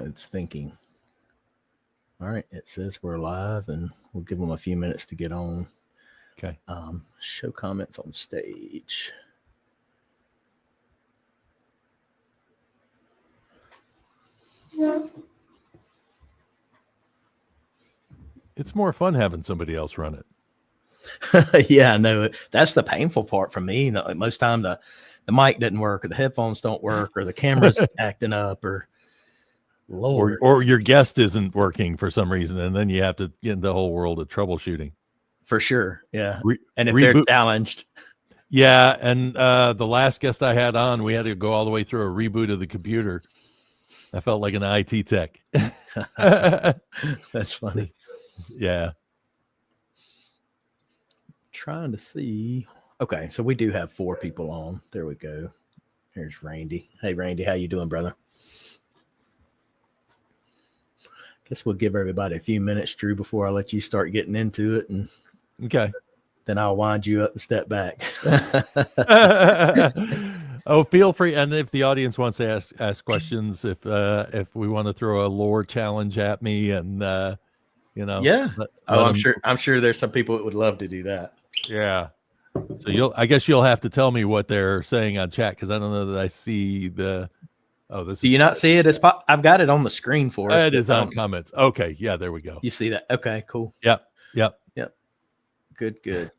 It's thinking. All right, it says we're live, and we'll give them a few minutes to get on. Okay. Show comments on stage. It's more fun having somebody else run it. Yeah, no, that's the painful part for me. Most time the mic doesn't work, or the headphones don't work, or the camera's acting up, or Lord. Or your guest isn't working for some reason, and then you have to get into the whole world of troubleshooting. For sure, yeah. And if they're challenged. Yeah, and the last guest I had on, we had to go all the way through a reboot of the computer. I felt like an IT tech. That's funny. Yeah. Trying to see. Okay, so we do have 4 people on. There we go. Here's Randy. Hey, Randy, how you doing, brother? Guess we'll give everybody a few minutes, Drew, before I let you start getting into it, and okay, then I'll wind you up and step back. Oh, feel free, and if the audience wants to ask questions, if we want to throw a lore challenge at me, and yeah. I'm sure there's some people that would love to do that. Yeah. So I guess you'll have to tell me what they're saying on chat, because I don't know that I see the. Oh, this. Do you not see it? I've got it on the screen for us. It is on comments. Okay, yeah, there we go. You see that? Okay, cool. Yep. Good.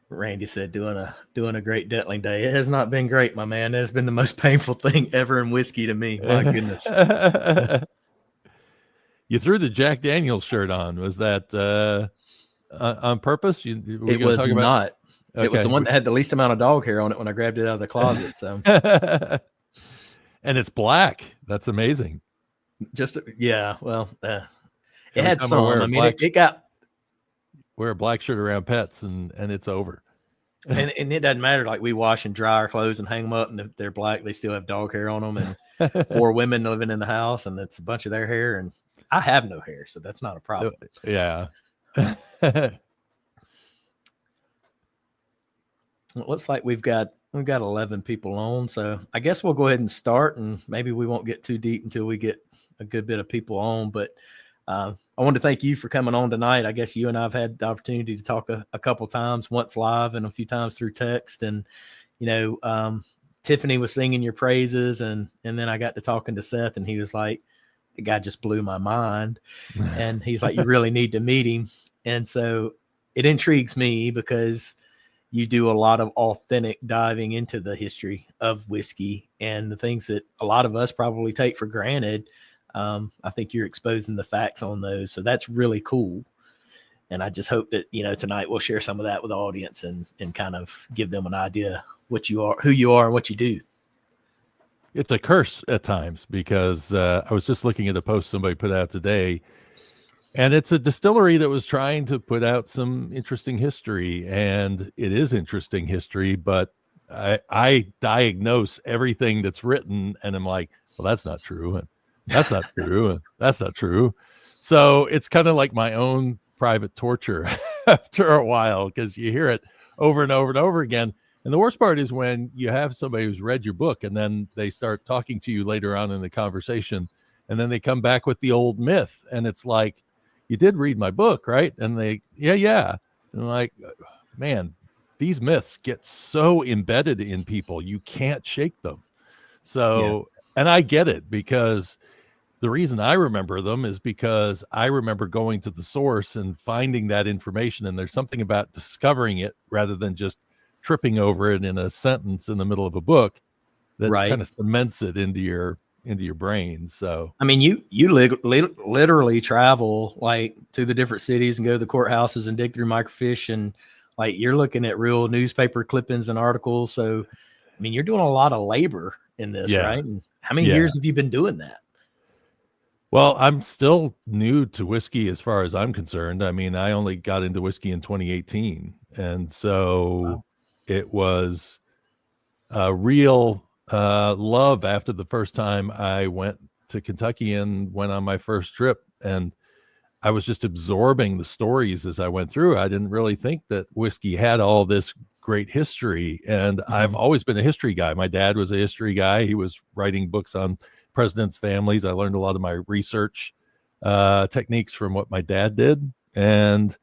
Randy said, doing a great Detling day. It has not been great, my man. It has been the most painful thing ever in whiskey to me. My goodness. You threw the Jack Daniels shirt on. Was that on purpose? It was not. Okay. It was the one that had the least amount of dog hair on it when I grabbed it out of the closet. So, and it's black. That's amazing. Yeah. Well, it had some. I mean, it got. Wear a black shirt around pets, and it's over. And it doesn't matter. Like, we wash and dry our clothes and hang them up, and if they're black, they still have dog hair on them. And 4 women living in the house, and it's a bunch of their hair. And I have no hair, so that's not a problem. Yeah. It looks like we've got 11 people on, so I guess we'll go ahead and start, and maybe we won't get too deep until we get a good bit of people on. But I want to thank you for coming on tonight. I guess you and I've had the opportunity to talk a couple times, once live and a few times through text. And Tiffany was singing your praises, and then I got to talking to Seth, and he was like, the guy just blew my mind. And he's like, you really need to meet him. And so it intrigues me, because you do a lot of authentic diving into the history of whiskey and the things that a lot of us probably take for granted. I think you're exposing the facts on those. So that's really cool. And I just hope that, tonight we'll share some of that with the audience and kind of give them an idea what you are, who you are, and what you do. It's a curse at times, because I was just looking at a post somebody put out today, and it's a distillery that was trying to put out some interesting history, and it is interesting history, but I diagnose everything that's written, and I'm like, well, that's not true. And that's not true. And that's not true. So it's kind of like my own private torture after a while, because you hear it over and over and over again. And the worst part is when you have somebody who's read your book, and then they start talking to you later on in the conversation, and then they come back with the old myth, and it's like, you did read my book, right? And they, yeah. And like, man, these myths get so embedded in people, you can't shake them. So, And I get it, because the reason I remember them is because I remember going to the source and finding that information. And there's something about discovering it rather than just tripping over it in a sentence in the middle of a book that kind of cements it into your brain. So, I mean, you literally travel like to the different cities and go to the courthouses and dig through microfiche, and like, you're looking at real newspaper clippings and articles. So, I mean, you're doing a lot of labor in this, right? And how many years have you been doing that? Well, I'm still new to whiskey as far as I'm concerned. I mean, I only got into whiskey in 2018. And so it was a real love after the first time I went to Kentucky and went on my first trip. And I was just absorbing the stories as I went through. I didn't really think that whiskey had all this great history. And I've always been a history guy. My dad was a history guy. He was writing books on presidents' families. I learned a lot of my research techniques from what my dad did. And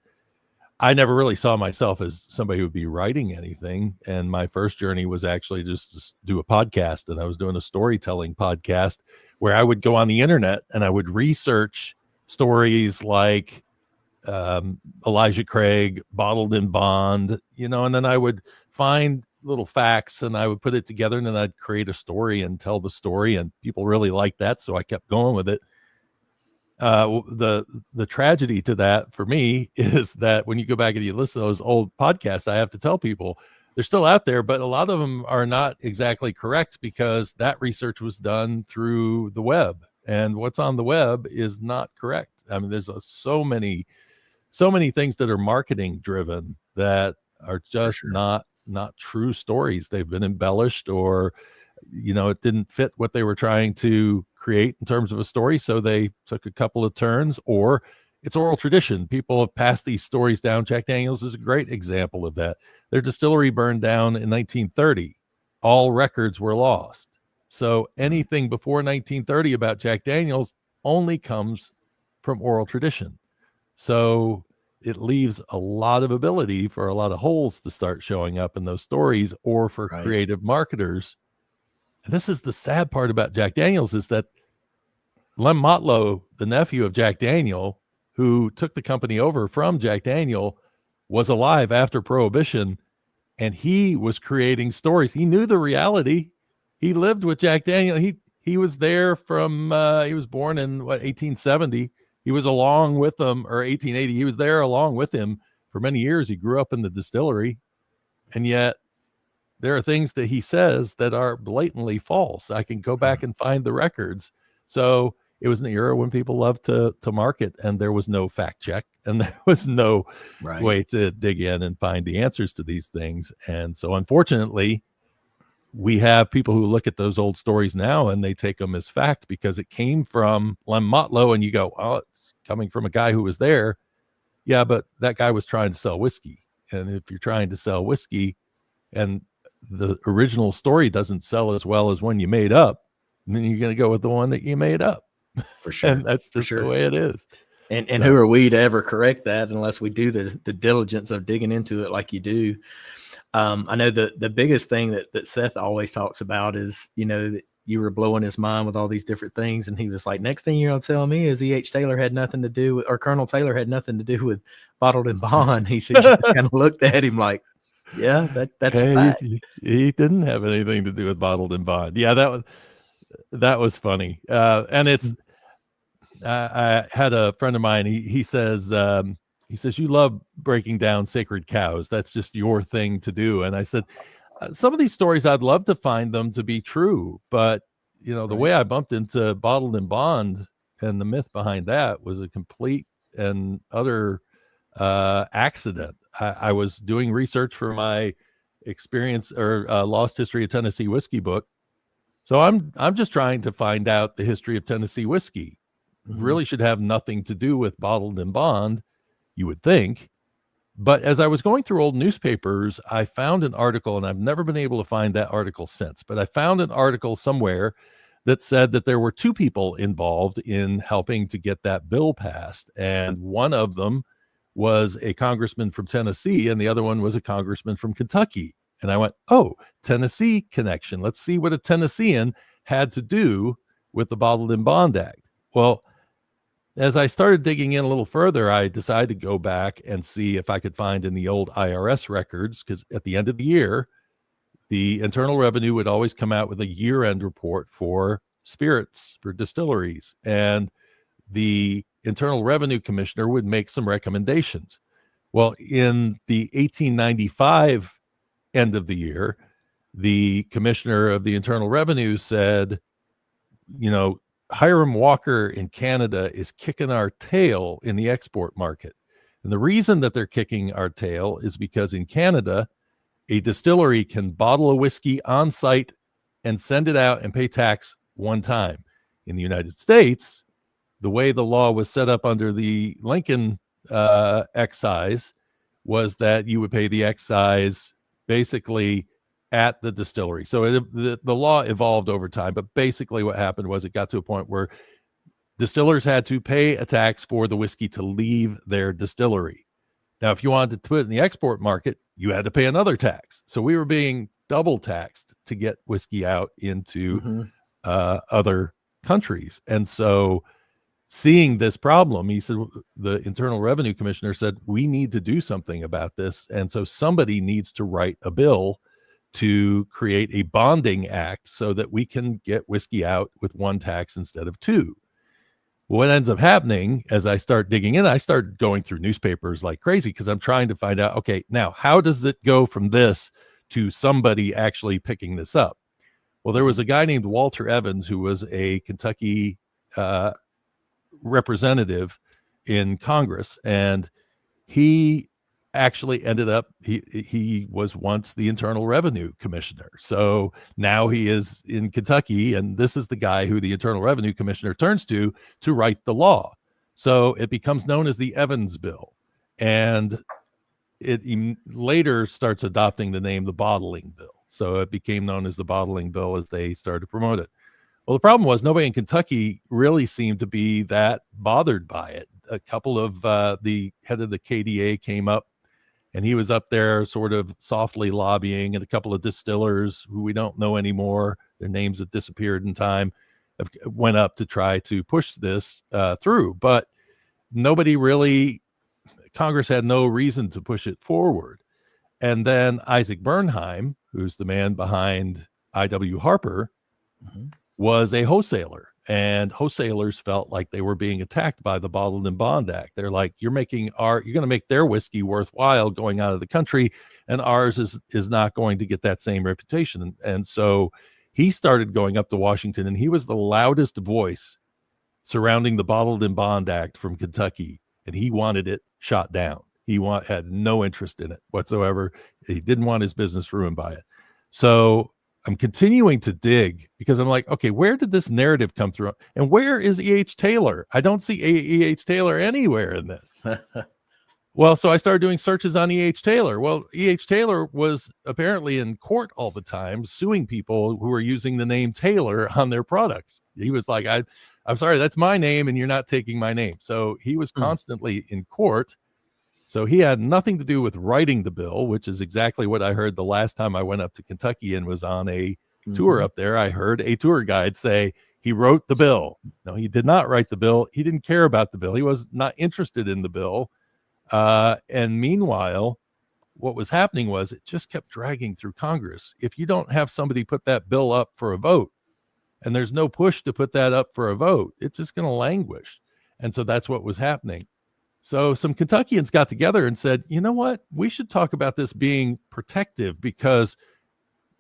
I never really saw myself as somebody who would be writing anything. And my first journey was actually just to do a podcast. And I was doing a storytelling podcast where I would go on the internet and I would research stories like Elijah Craig, Bottled in Bond, and then I would find little facts and I would put it together, and then I'd create a story and tell the story, and people really liked that. So I kept going with it. The tragedy to that for me is that when you go back and you listen to those old podcasts, I have to tell people they're still out there, but a lot of them are not exactly correct because that research was done through the web, and what's on the web is not correct. I mean, there's so many things that are marketing driven that are just not true stories. They've been embellished, or it didn't fit what they were trying to create in terms of a story, so they took a couple of turns, or it's oral tradition. People have passed these stories down. Jack Daniel's is a great example of that. Their distillery burned down in 1930. All records were lost. So anything before 1930 about Jack Daniel's only comes from oral tradition. So it leaves a lot of ability for a lot of holes to start showing up in those stories, or for creative marketers. And this is the sad part about Jack Daniel's, is that Lem Motlow, the nephew of Jack Daniel, who took the company over from Jack Daniel, was alive after Prohibition, and he was creating stories. He knew the reality. He lived with Jack Daniel. He was there from, he was born in 1870. He was along with them, or 1880. He was there along with him for many years. He grew up in the distillery, and yet there are things that he says that are blatantly false. I can go back and find the records. So it was an era when people loved to market, and there was no fact check, and there was no way to dig in and find the answers to these things. And so unfortunately, we have people who look at those old stories now and they take them as fact because it came from Lem Motlow, and you go, oh, it's coming from a guy who was there. Yeah, but that guy was trying to sell whiskey. And if you're trying to sell whiskey and the original story doesn't sell as well as one you made up, then you're going to go with the one that you made up. For sure. And that's just the way it is. And so, who are we to ever correct that unless we do the diligence of digging into it like you do? I know the biggest thing that Seth always talks about is, that you were blowing his mind with all these different things. And he was like, next thing you're going to tell me is E.H. Taylor had nothing to do with, or Colonel Taylor had nothing to do with Bottled in Bond. He said, you just kind of looked at him like, yeah, that's a fact. He didn't have anything to do with Bottled in Bond. Yeah, that was funny. And it's, I had a friend of mine, he says, you love breaking down sacred cows. That's just your thing to do. And I said, some of these stories, I'd love to find them to be true. But, the way I bumped into Bottled in Bond and the myth behind that was a complete and utter accident. I was doing research for my experience or Lost History of Tennessee Whiskey book. So I'm just trying to find out the history of Tennessee whiskey. Really should have nothing to do with Bottled in Bond, you would think. But as I was going through old newspapers, I found an article, and I've never been able to find that article since, but I found an article somewhere that said that there were two people involved in helping to get that bill passed. And one of them was a congressman from Tennessee, and the other one was a congressman from Kentucky. And I went, oh, Tennessee connection. Let's see what a Tennessean had to do with the Bottled in Bond Act. Well, as I started digging in a little further, I decided to go back and see if I could find in the old IRS records, because at the end of the year, the Internal Revenue would always come out with a year-end report for spirits, for distilleries. And the Internal Revenue Commissioner would make some recommendations. Well, in the 1895 end of the year, the Commissioner of the Internal Revenue said, Hiram Walker in Canada is kicking our tail in the export market. And the reason that they're kicking our tail is because in Canada, a distillery can bottle a whiskey on site and send it out and pay tax one time. In the United States, the way the law was set up under the Lincoln excise was that you would pay the excise basically at the distillery. So the law evolved over time, but basically what happened was it got to a point where distillers had to pay a tax for the whiskey to leave their distillery. Now, if you wanted to put it in the export market, you had to pay another tax. So we were being double taxed to get whiskey out into other countries. And so seeing this problem, he said, the Internal Revenue Commissioner said, we need to do something about this. And so somebody needs to write a bill to create a bonding act so that we can get whiskey out with one tax instead of two. What ends up happening as I start digging in, I start going through newspapers like crazy because I'm trying to find out, okay, now how does it go from this to somebody actually picking this up? Well, there was a guy named Walter Evans who was a Kentucky representative in Congress, and he actually ended up, he was once the Internal Revenue Commissioner. So now he is in Kentucky, and this is the guy who the Internal Revenue Commissioner turns to write the law. So it becomes known as the Evans Bill, and it later starts adopting the name the Bottling Bill. So it became known as the Bottling Bill as they started to promote it. Well, the problem was nobody in Kentucky really seemed to be that bothered by it. A couple of the head of the KDA came up, and he was up there sort of softly lobbying, and a couple of distillers who we don't know anymore, their names have disappeared in time, went up to try to push this through. But nobody really, Congress had no reason to push it forward. And then Isaac Bernheim, who's the man behind I.W. Harper, was a wholesaler. And wholesalers felt like they were being attacked by the Bottled in Bond Act. They're like, you're going to make their whiskey worthwhile going out of the country, and ours is not going to get that same reputation. And so he started going up to Washington, and he was the loudest voice surrounding the Bottled in Bond Act from Kentucky, and he wanted it shot down. He had no interest in it whatsoever. He didn't want his business ruined by it. So I'm continuing to dig because I'm like, okay, where did this narrative come through? And where is E.H. Taylor? I don't see E.H. Taylor anywhere in this. Well, so I started doing searches on E.H. Taylor. Well, E.H. Taylor was apparently in court all the time suing people who were using the name Taylor on their products. He was like, I'm sorry, that's my name and you're not taking my name. So he was constantly in court. So he had nothing to do with writing the bill, which is exactly what I heard the last time I went up to Kentucky and was on a tour up there. I heard a tour guide say he wrote the bill. No, he did not write the bill. He didn't care about the bill. He was not interested in the bill. And meanwhile, what was happening was it just kept dragging through Congress. If you don't have somebody put that bill up for a vote, and there's no push to put that up for a vote, it's just going to languish. And so that's what was happening. So some Kentuckians got together and said, you know what, we should talk about this being protective, because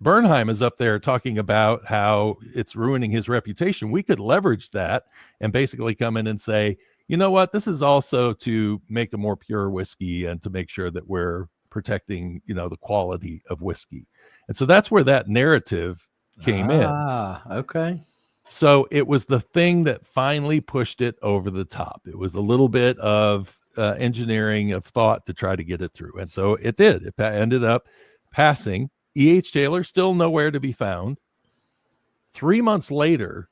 Bernheim is up there talking about how it's ruining his reputation. We could leverage that and basically come in and say, you know what, this is also to make a more pure whiskey and to make sure that we're protecting, the quality of whiskey. And so that's where that narrative came in. Okay. So it was the thing that finally pushed it over the top. It was a little bit of engineering of thought to try to get it through. And so it did. It ended up passing. E.H. Taylor still nowhere to be found. 3 months later,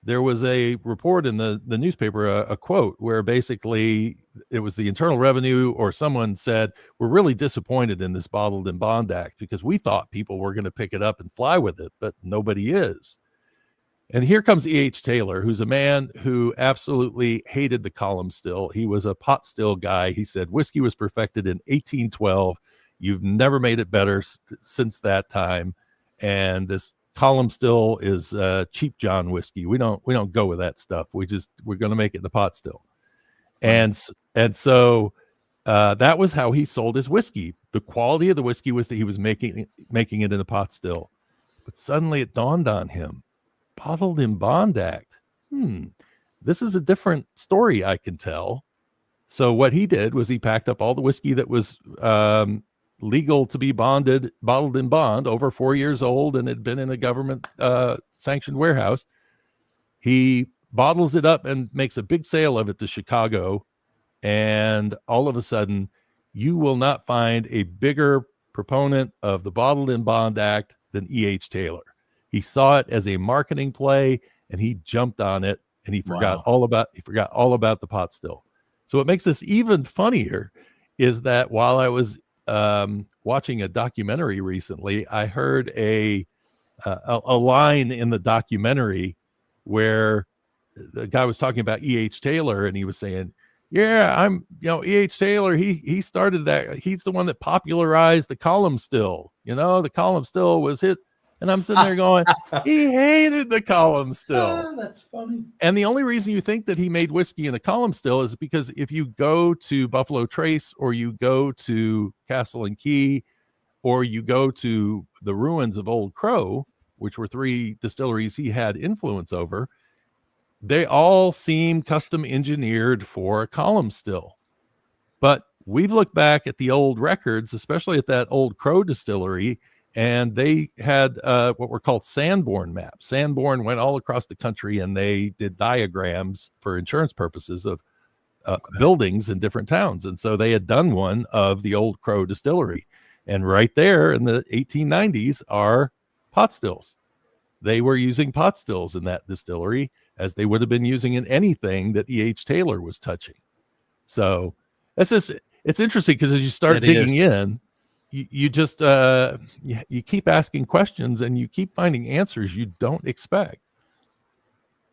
there was a report in the newspaper, a quote where basically it was the Internal Revenue or someone said, we're really disappointed in this Bottled in Bond Act because we thought people were going to pick it up and fly with it, but nobody is. And here comes E.H. Taylor, who's a man who absolutely hated the column still. He was a pot still guy. He said, whiskey was perfected in 1812. You've never made it better since that time. And this column still is cheap John whiskey. We don't go with that stuff. We're going to make it the pot still. And so that was how he sold his whiskey. The quality of the whiskey was that he was making it in the pot still. But suddenly it dawned on him, Bottled in Bond Act. This is a different story I can tell. So what he did was he packed up all the whiskey that was legal to be bottled in bond, over 4 years old, and had been in a government sanctioned warehouse. He bottles it up and makes a big sale of it to Chicago. And all of a sudden, you will not find a bigger proponent of the Bottled in Bond Act than E.H. Taylor. He saw it as a marketing play, and he jumped on it, and he forgot all about the pot still. So what makes this even funnier is that while I was watching a documentary recently, I heard a line in the documentary where the guy was talking about E.H. Taylor, and he was saying, yeah, E.H. Taylor, he started that. He's the one that popularized the column still. The column still was his. And I'm sitting there going, he hated the column still. That's funny. And the only reason you think that he made whiskey in a column still is because if you go to Buffalo Trace, or you go to Castle and Key, or you go to the ruins of Old Crow, which were 3 distilleries he had influence over, they all seem custom engineered for a column still. But we've looked back at the old records, especially at that Old Crow distillery, and they had what were called Sanborn maps. Sanborn went all across the country, and they did diagrams for insurance purposes of buildings in different towns. And so they had done one of the Old Crow distillery. And right there in the 1890s are pot stills. They were using pot stills in that distillery, as they would have been using in anything that E.H. Taylor was touching. So it's interesting, because as you start digging in, you just you keep asking questions, and you keep finding answers you don't expect.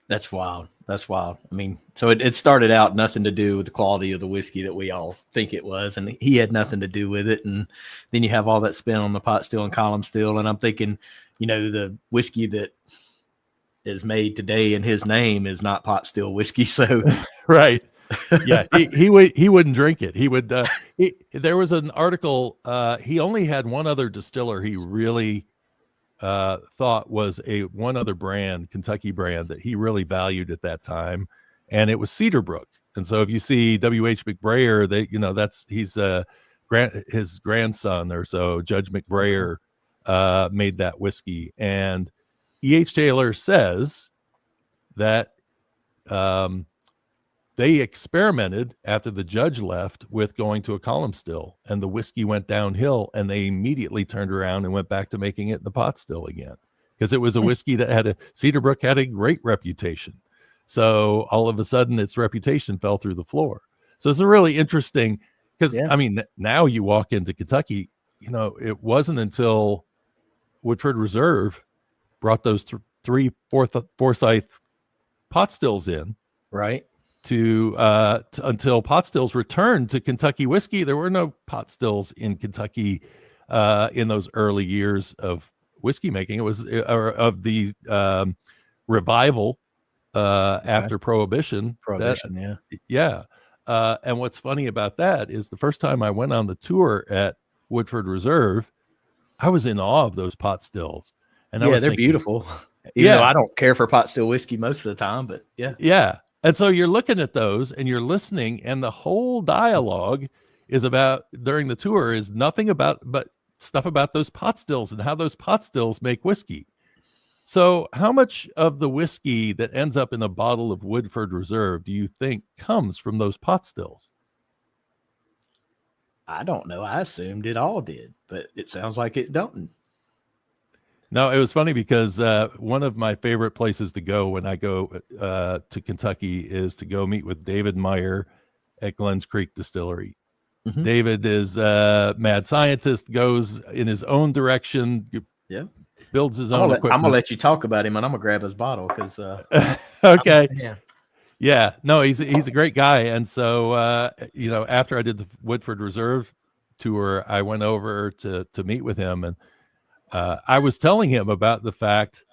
That's wild. That's wild. I mean, so it started out nothing to do with the quality of the whiskey that we all think it was, and he had nothing to do with it. And then you have all that spin on the pot still and column still, and I'm thinking, the whiskey that is made today in his name is not pot still whiskey. So right. Yeah, he wouldn't drink it. He would. There was an article. He only had one other distiller he really thought was one other brand, Kentucky brand, that he really valued at that time, and it was Cedarbrook. And so if you see W.H. McBrayer, he's his grandson or so, Judge McBrayer, made that whiskey. And E.H. Taylor says that they experimented after the judge left with going to a column still, and the whiskey went downhill, and they immediately turned around and went back to making it in the pot still again, because it was a whiskey that Cedarbrook had a great reputation. So all of a sudden its reputation fell through the floor. So it's a really interesting, because I mean, now you walk into Kentucky, it wasn't until Woodford Reserve brought those 3 Forsyth pot stills in, right, until pot stills returned to Kentucky whiskey. There were no pot stills in Kentucky in those early years of whiskey making. It was of the revival after Prohibition. And what's funny about that is the first time I went on the tour at Woodford Reserve, I was in awe of those pot stills. And I was they're thinking, beautiful. Even though I don't care for pot still whiskey most of the time, but yeah. And so you're looking at those and you're listening, and the whole dialogue is about, during the tour, is nothing but stuff about those pot stills and how those pot stills make whiskey. So how much of the whiskey that ends up in a bottle of Woodford Reserve do you think comes from those pot stills? I don't know. I assumed it all did, but it sounds like it don't. No, it was funny because one of my favorite places to go when I go to Kentucky is to go meet with David Meyer at Glens Creek Distillery. Mm-hmm. David is a mad scientist, goes in his own direction, builds his own equipment. I'm going to let you talk about him, and I'm going to grab his bottle because... okay. Yeah. No, he's a great guy. And so, after I did the Woodford Reserve tour, I went over to meet with him, and I was telling him about the fact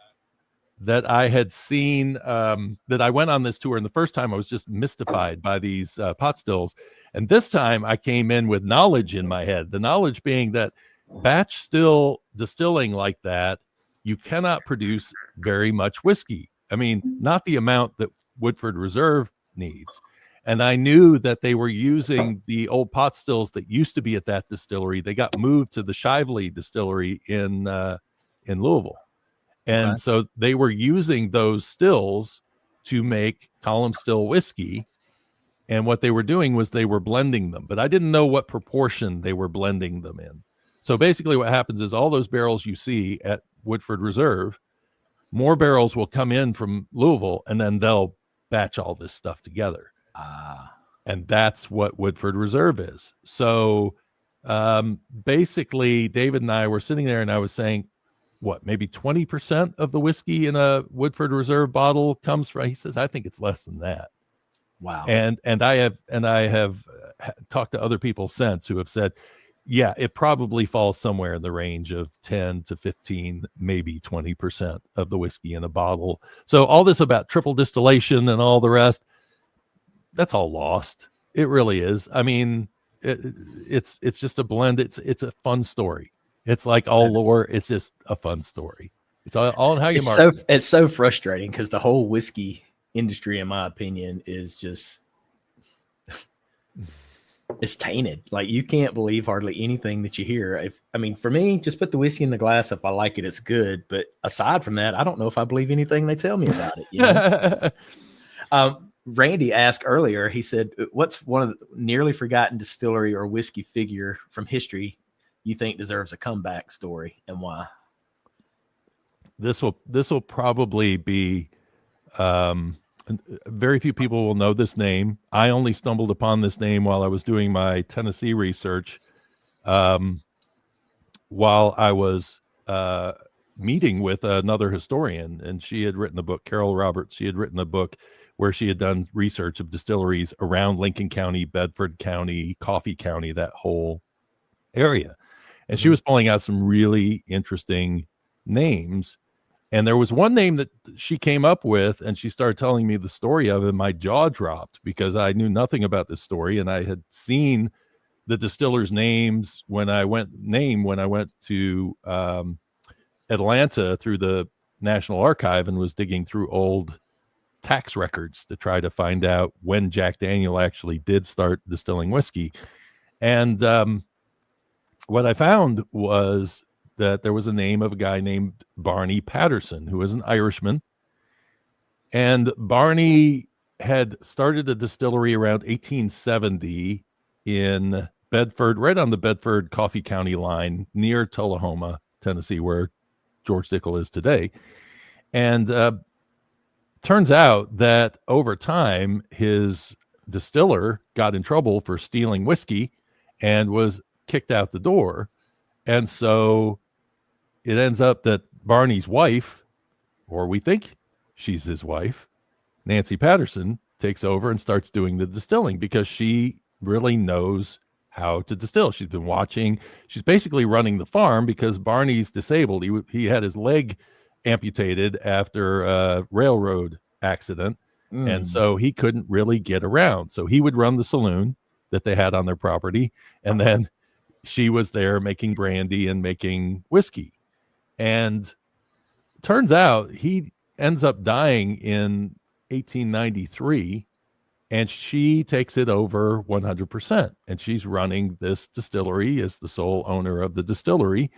that I had seen, that I went on this tour, and the first time I was just mystified by these pot stills. And this time I came in with knowledge in my head, the knowledge being that batch still distilling like that, you cannot produce very much whiskey. I mean, not the amount that Woodford Reserve needs. And I knew that they were using the old pot stills that used to be at that distillery. They got moved to the Shively distillery in Louisville. And so they were using those stills to make column still whiskey. And what they were doing was they were blending them, but I didn't know what proportion they were blending them in. So basically what happens is all those barrels you see at Woodford Reserve, more barrels will come in from Louisville, and then they'll batch all this stuff together. And that's what Woodford Reserve is. So basically, David and I were sitting there, and I was saying, what, maybe 20% of the whiskey in a Woodford Reserve bottle comes from, he says, I think it's less than that. Wow. And I have talked to other people since who have said, yeah, it probably falls somewhere in the range of 10 to 15, maybe 20% of the whiskey in a bottle. So all this about triple distillation and all the rest, that's all lost. It really is. I mean, it's just a blend. It's a fun story. It's like all lore. It's just a fun story. It's all how you market. It's so frustrating because the whole whiskey industry, in my opinion, is just it's tainted. Like, you can't believe hardly anything that you hear. For me, just put the whiskey in the glass. If I like it, it's good. But aside from that, I don't know if I believe anything they tell me about it. You know? Randy asked earlier, he said, what's one of the nearly forgotten distillery or whiskey figure from history you think deserves a comeback story, and why? This will probably be very few people will know this name. I only stumbled upon this name while I was doing my Tennessee research, while I was meeting with another historian, and she had written a book, Carol Roberts. She had written a book where she had done research of distilleries around Lincoln County, Bedford County, Coffee County, that whole area. And she was pulling out some really interesting names. And there was one name that she came up with, and she started telling me the story of it. My jaw dropped because I knew nothing about this story, and I had seen the distillers' names when I went to Atlanta through the National Archive and was digging through old tax records to try to find out when Jack Daniel actually did start distilling whiskey. And what I found was that there was a name of a guy named Barney Patterson, who was an Irishman. And Barney had started a distillery around 1870 in Bedford, right on the Bedford Coffee County line near Tullahoma, Tennessee, where George Dickel is today. And turns out that over time, his distiller got in trouble for stealing whiskey and was kicked out the door. And so it ends up that Barney's wife, or we think she's his wife, Nancy Patterson, takes over and starts doing the distilling because she really knows how to distill. She's been watching. She's basically running the farm because Barney's disabled. He had his leg amputated after a railroad accident. And so he couldn't really get around. So he would run the saloon that they had on their property. And then she was there making brandy and making whiskey. And turns out he ends up dying in 1893, and she takes it over 100%. And she's running this distillery as the sole owner of the distillery.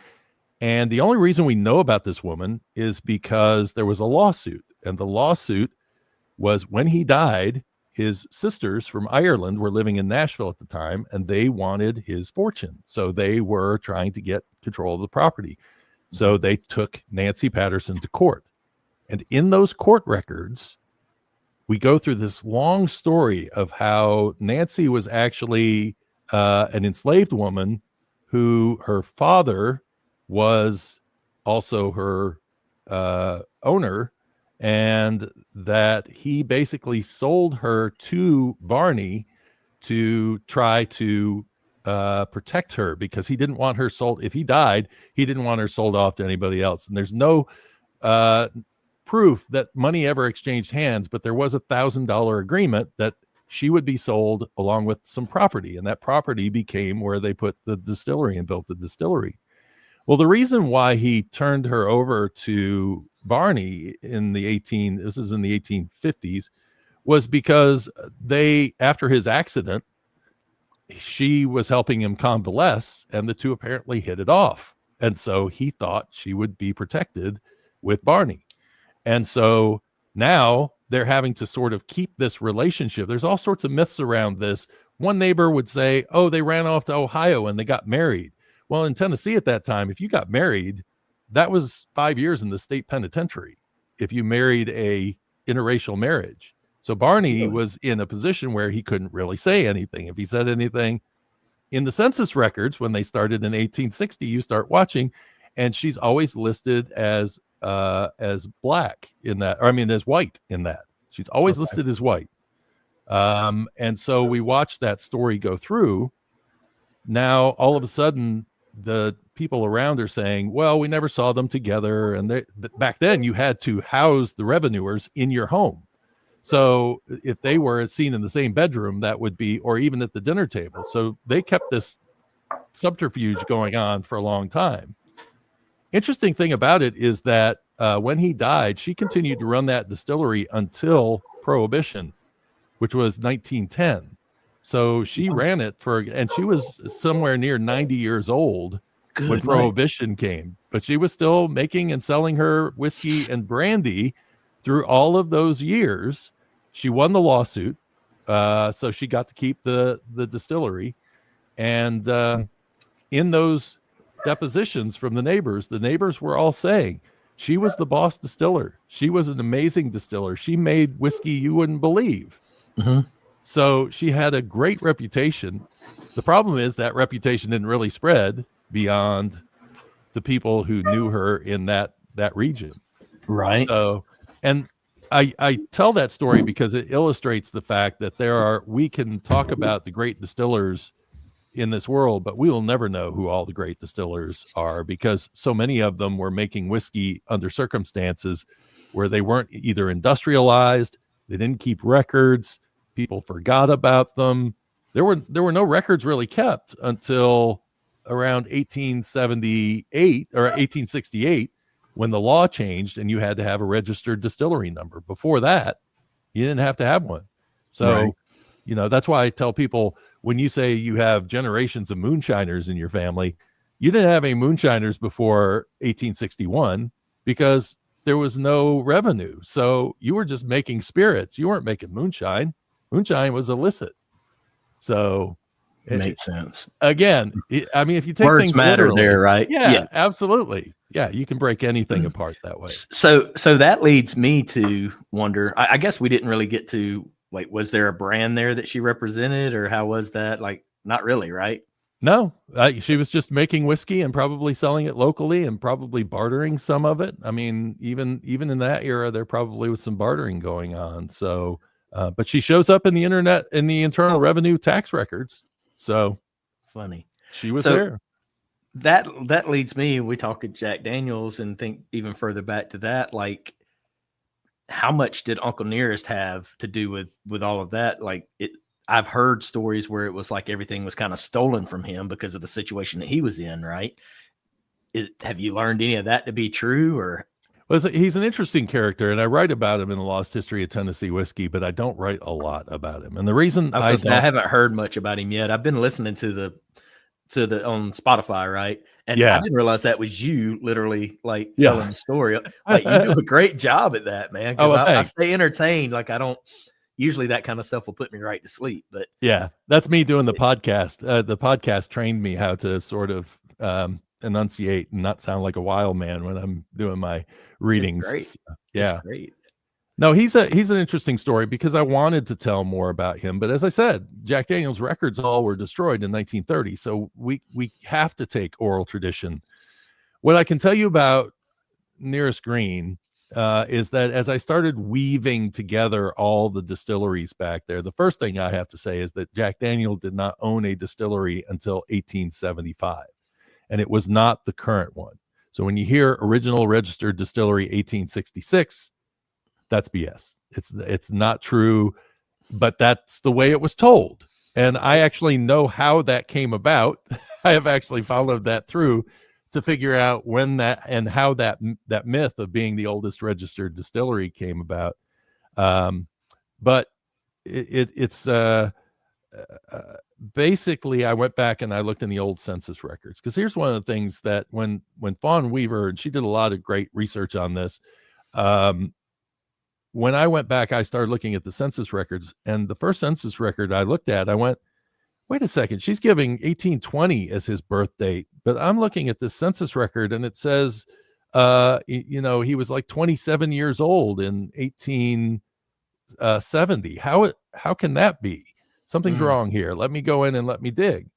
And the only reason we know about this woman is because there was a lawsuit. And the lawsuit was when he died, his sisters from Ireland were living in Nashville at the time, and they wanted his fortune. So they were trying to get control of the property. So they took Nancy Patterson to court. And in those court records, we go through this long story of how Nancy was actually an enslaved woman who her father was also her owner, and that he basically sold her to Barney to try to protect her because he didn't want her sold. If he died, he didn't want her sold off to anybody else. And there's no proof that money ever exchanged hands, but there was $1,000 agreement that she would be sold along with some property, and that property became where they put the distillery and built the distillery. Well, the reason why he turned her over to Barney in the 1850s was because after his accident, she was helping him convalesce, and the two apparently hit it off. And so he thought she would be protected with Barney. And so now they're having to sort of keep this relationship. There's all sorts of myths around this. One neighbor would say, oh, they ran off to Ohio and they got married. Well, in Tennessee at that time, if you got married, that was 5 years in the state penitentiary if you married a interracial marriage. So Barney was in a position where he couldn't really say anything. If he said anything in the census records, when they started in 1860, you start watching, and she's always listed as black in that, or I mean, as white in that. She's always listed as white. And so we watched that story go through. Now, all of a sudden, the people around are saying, well, we never saw them together. And back then you had to house the revenuers in your home. So if they were seen in the same bedroom, that would be, or even at the dinner table. So they kept this subterfuge going on for a long time. Interesting thing about it is that when he died, she continued to run that distillery until Prohibition, which was 1910. So she ran it and she was somewhere near 90 years old when Prohibition came, but she was still making and selling her whiskey and brandy through all of those years. She won the lawsuit, so she got to keep the distillery. And in those depositions from the neighbors were all saying she was the boss distiller. She was an amazing distiller. She made whiskey you wouldn't believe. Mm-hmm. So she had a great reputation. The problem is that reputation didn't really spread beyond the people who knew her in that region. Right. So, and I tell that story because it illustrates the fact that we can talk about the great distillers in this world, but we will never know who all the great distillers are, because so many of them were making whiskey under circumstances where they weren't either industrialized, they didn't keep records, people forgot about them. There were no records really kept until around 1878 or 1868, when the law changed and you had to have a registered distillery number. Before that, you didn't have to have one. So, that's why I tell people, when you say you have generations of moonshiners in your family, you didn't have any moonshiners before 1861 because there was no revenue. So you were just making spirits. You weren't making moonshine. Moonshine was illicit. So it makes sense. Again, I mean, if you take words things matter literally, there, right? Yeah, absolutely. Yeah, you can break anything apart that way. So that leads me to wonder, I guess we didn't really get to, like, was there a brand there that she represented, or how was that? Like, not really, right? No, she was just making whiskey and probably selling it locally and probably bartering some of it. I mean, even in that era, there probably was some bartering going on. So, but she shows up in the Internal Revenue tax records. So funny. She was there. That leads me, we talk at Jack Daniels and think even further back to that, like, how much did Uncle Nearest have to do with all of that? Like, I've heard stories where it was like everything was kind of stolen from him because of the situation that he was in, right? Have you learned any of that to be true, or? Well, he's an interesting character, and I write about him in The Lost History of Tennessee Whiskey, but I don't write a lot about him. And the reason I haven't heard much about him yet. I've been listening to the on Spotify, right? And I didn't realize that was you literally telling the story. Like, you do a great job at that, man. Because I stay entertained. Like, I don't usually, that kind of stuff will put me right to sleep. But yeah, that's me doing the podcast. The podcast trained me how to sort of enunciate and not sound like a wild man when I'm doing my readings. Great. So, yeah, it's great. No, he's an interesting story because I wanted to tell more about him. But as I said, Jack Daniel's records all were destroyed in 1930. So we have to take oral tradition. What I can tell you about Nearest Green is that as I started weaving together all the distilleries back there, the first thing I have to say is that Jack Daniel did not own a distillery until 1875. And it was not the current one. So when you hear original registered distillery 1866, that's BS. It's not true, but that's the way it was told. And I actually know how that came about. I have actually followed that through to figure out when that and how that myth of being the oldest registered distillery came about. But it's basically, I went back and I looked in the old census records, because here's one of the things that when Fawn Weaver, and she did a lot of great research on this, when I went back, I started looking at the census records, and the first census record I looked at, I went, wait a second, she's giving 1820 as his birth date, but I'm looking at this census record and it says, he was like 27 years old in 1870. How can that be? Something's wrong here. Let me go in and let me dig.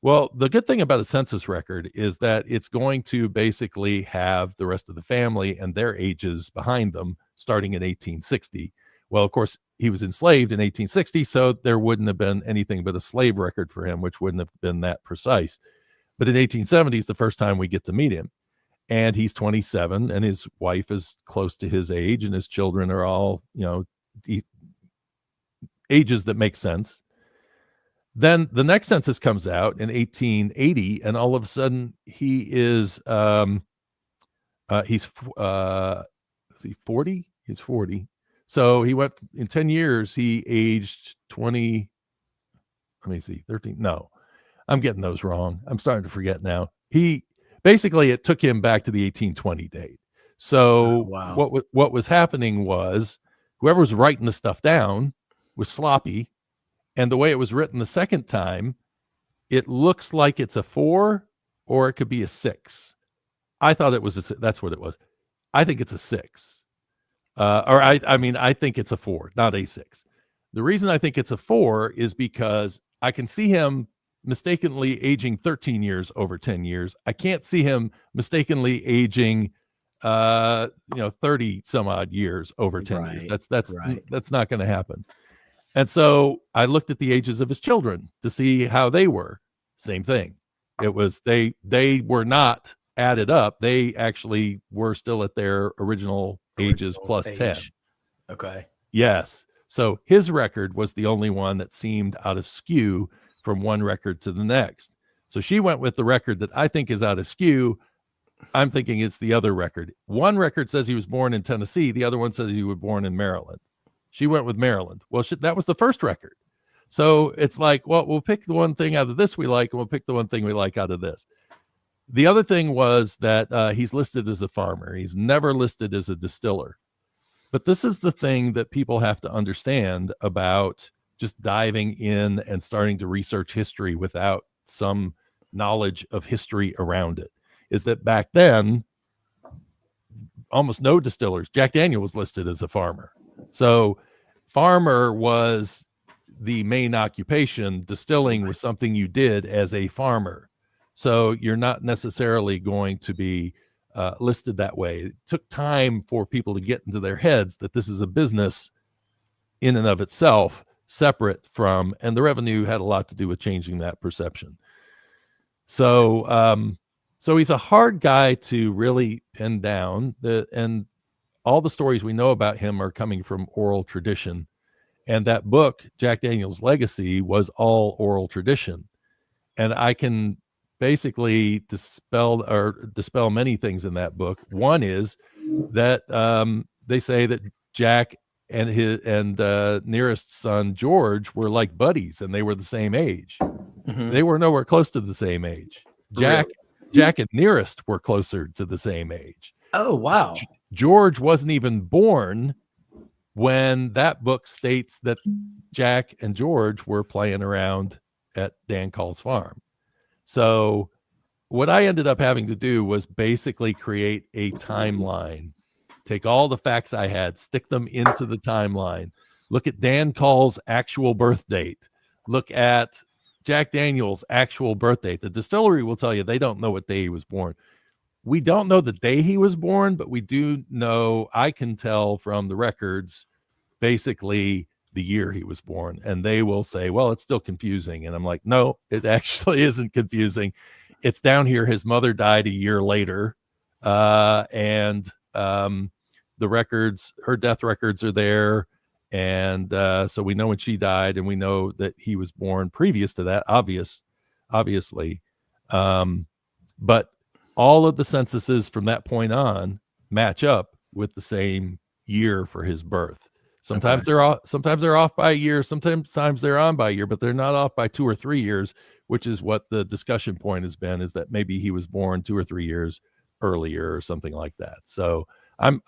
Well, the good thing about a census record is that it's going to basically have the rest of the family and their ages behind them starting in 1860. Well, of course, he was enslaved in 1860, so there wouldn't have been anything but a slave record for him, which wouldn't have been that precise. But in 1870 is the first time we get to meet him. And he's 27, and his wife is close to his age, and his children are all, ages that make sense. Then the next census comes out in 1880, and all of a sudden he is he's 40. He's 40. So he went in 10 years. He aged 20. Let me see, 13. No, I'm getting those wrong. I'm starting to forget now. It took him back to the 1820 date. So what was happening was whoever was writing the stuff down was sloppy. And the way it was written the second time, it looks like it's a 4 or it could be a 6. I thought it was that's what it was. I think it's a 6. I think it's a 4, not a 6. The reason I think it's a 4 is because I can see him mistakenly aging 13 years over 10 years. I can't see him mistakenly aging 30 some odd years over 10 years. That's not going to happen. And so I looked at the ages of his children to see how they were. Same thing. It was they were not added up. They actually were still at their original ages plus 10. Okay. Yes. So his record was the only one that seemed out of skew from one record to the next. So she went with the record that I think is out of skew. I'm thinking it's the other record. One record says he was born in Tennessee. The other one says he was born in Maryland. She went with Maryland. Well, that was the first record. So it's like, well, we'll pick the one thing out of this we like, and we'll pick the one thing we like out of this. The other thing was that he's listed as a farmer. He's never listed as a distiller. But this is the thing that people have to understand about just diving in and starting to research history without some knowledge of history around it, is that back then, almost no distillers. Jack Daniel was listed as a farmer. So farmer was the main occupation. Distilling was something you did as a farmer. So you're not necessarily going to be listed that way. It took time for people to get into their heads that this is a business in and of itself, separate from, and the revenue had a lot to do with changing that perception. So he's a hard guy to really pin down. And all the stories we know about him are coming from oral tradition. And that book, Jack Daniel's Legacy, was all oral tradition. And I can basically dispel many things in that book. One is that they say that Jack and his nearest son George were like buddies, and they were the same age. Mm-hmm. They were nowhere close to the same age. Jack and nearest were closer to the same age. Oh, wow. George wasn't even born when that book states that Jack and George were playing around at Dan Call's farm. So what I ended up having to do was basically create a timeline, take all the facts I had, stick them into the timeline, look at Dan Call's actual birth date, look at Jack Daniel's actual birth date. The distillery will tell you they don't know what day he was born. We don't know the day he was born, but we do know, I can tell from the records, basically the year he was born. And they will say, well, it's still confusing. And I'm like, no, it actually isn't confusing. It's down here. His mother died a year later. And the records, her death records are there. And so we know when she died, and we know that he was born previous to that, obviously. But all of the censuses from that point on match up with the same year for his birth. Sometimes they're off by a year, sometimes they're on by a year, but they're not off by 2 or 3 years, which is what the discussion point has been, is that maybe he was born 2 or 3 years earlier or something like that. So I'm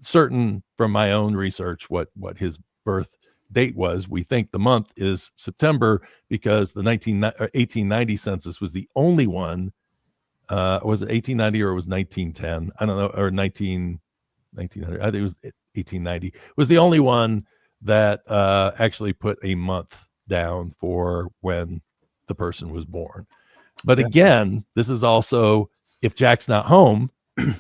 certain from my own research what his birth date was. We think the month is September because the 1890 census was the only one. Was it 1890 or it was 1910? I don't know, or 1900. I think it was 1890. Was the only one that actually put a month down for when the person was born. But again, this is also, if Jack's not home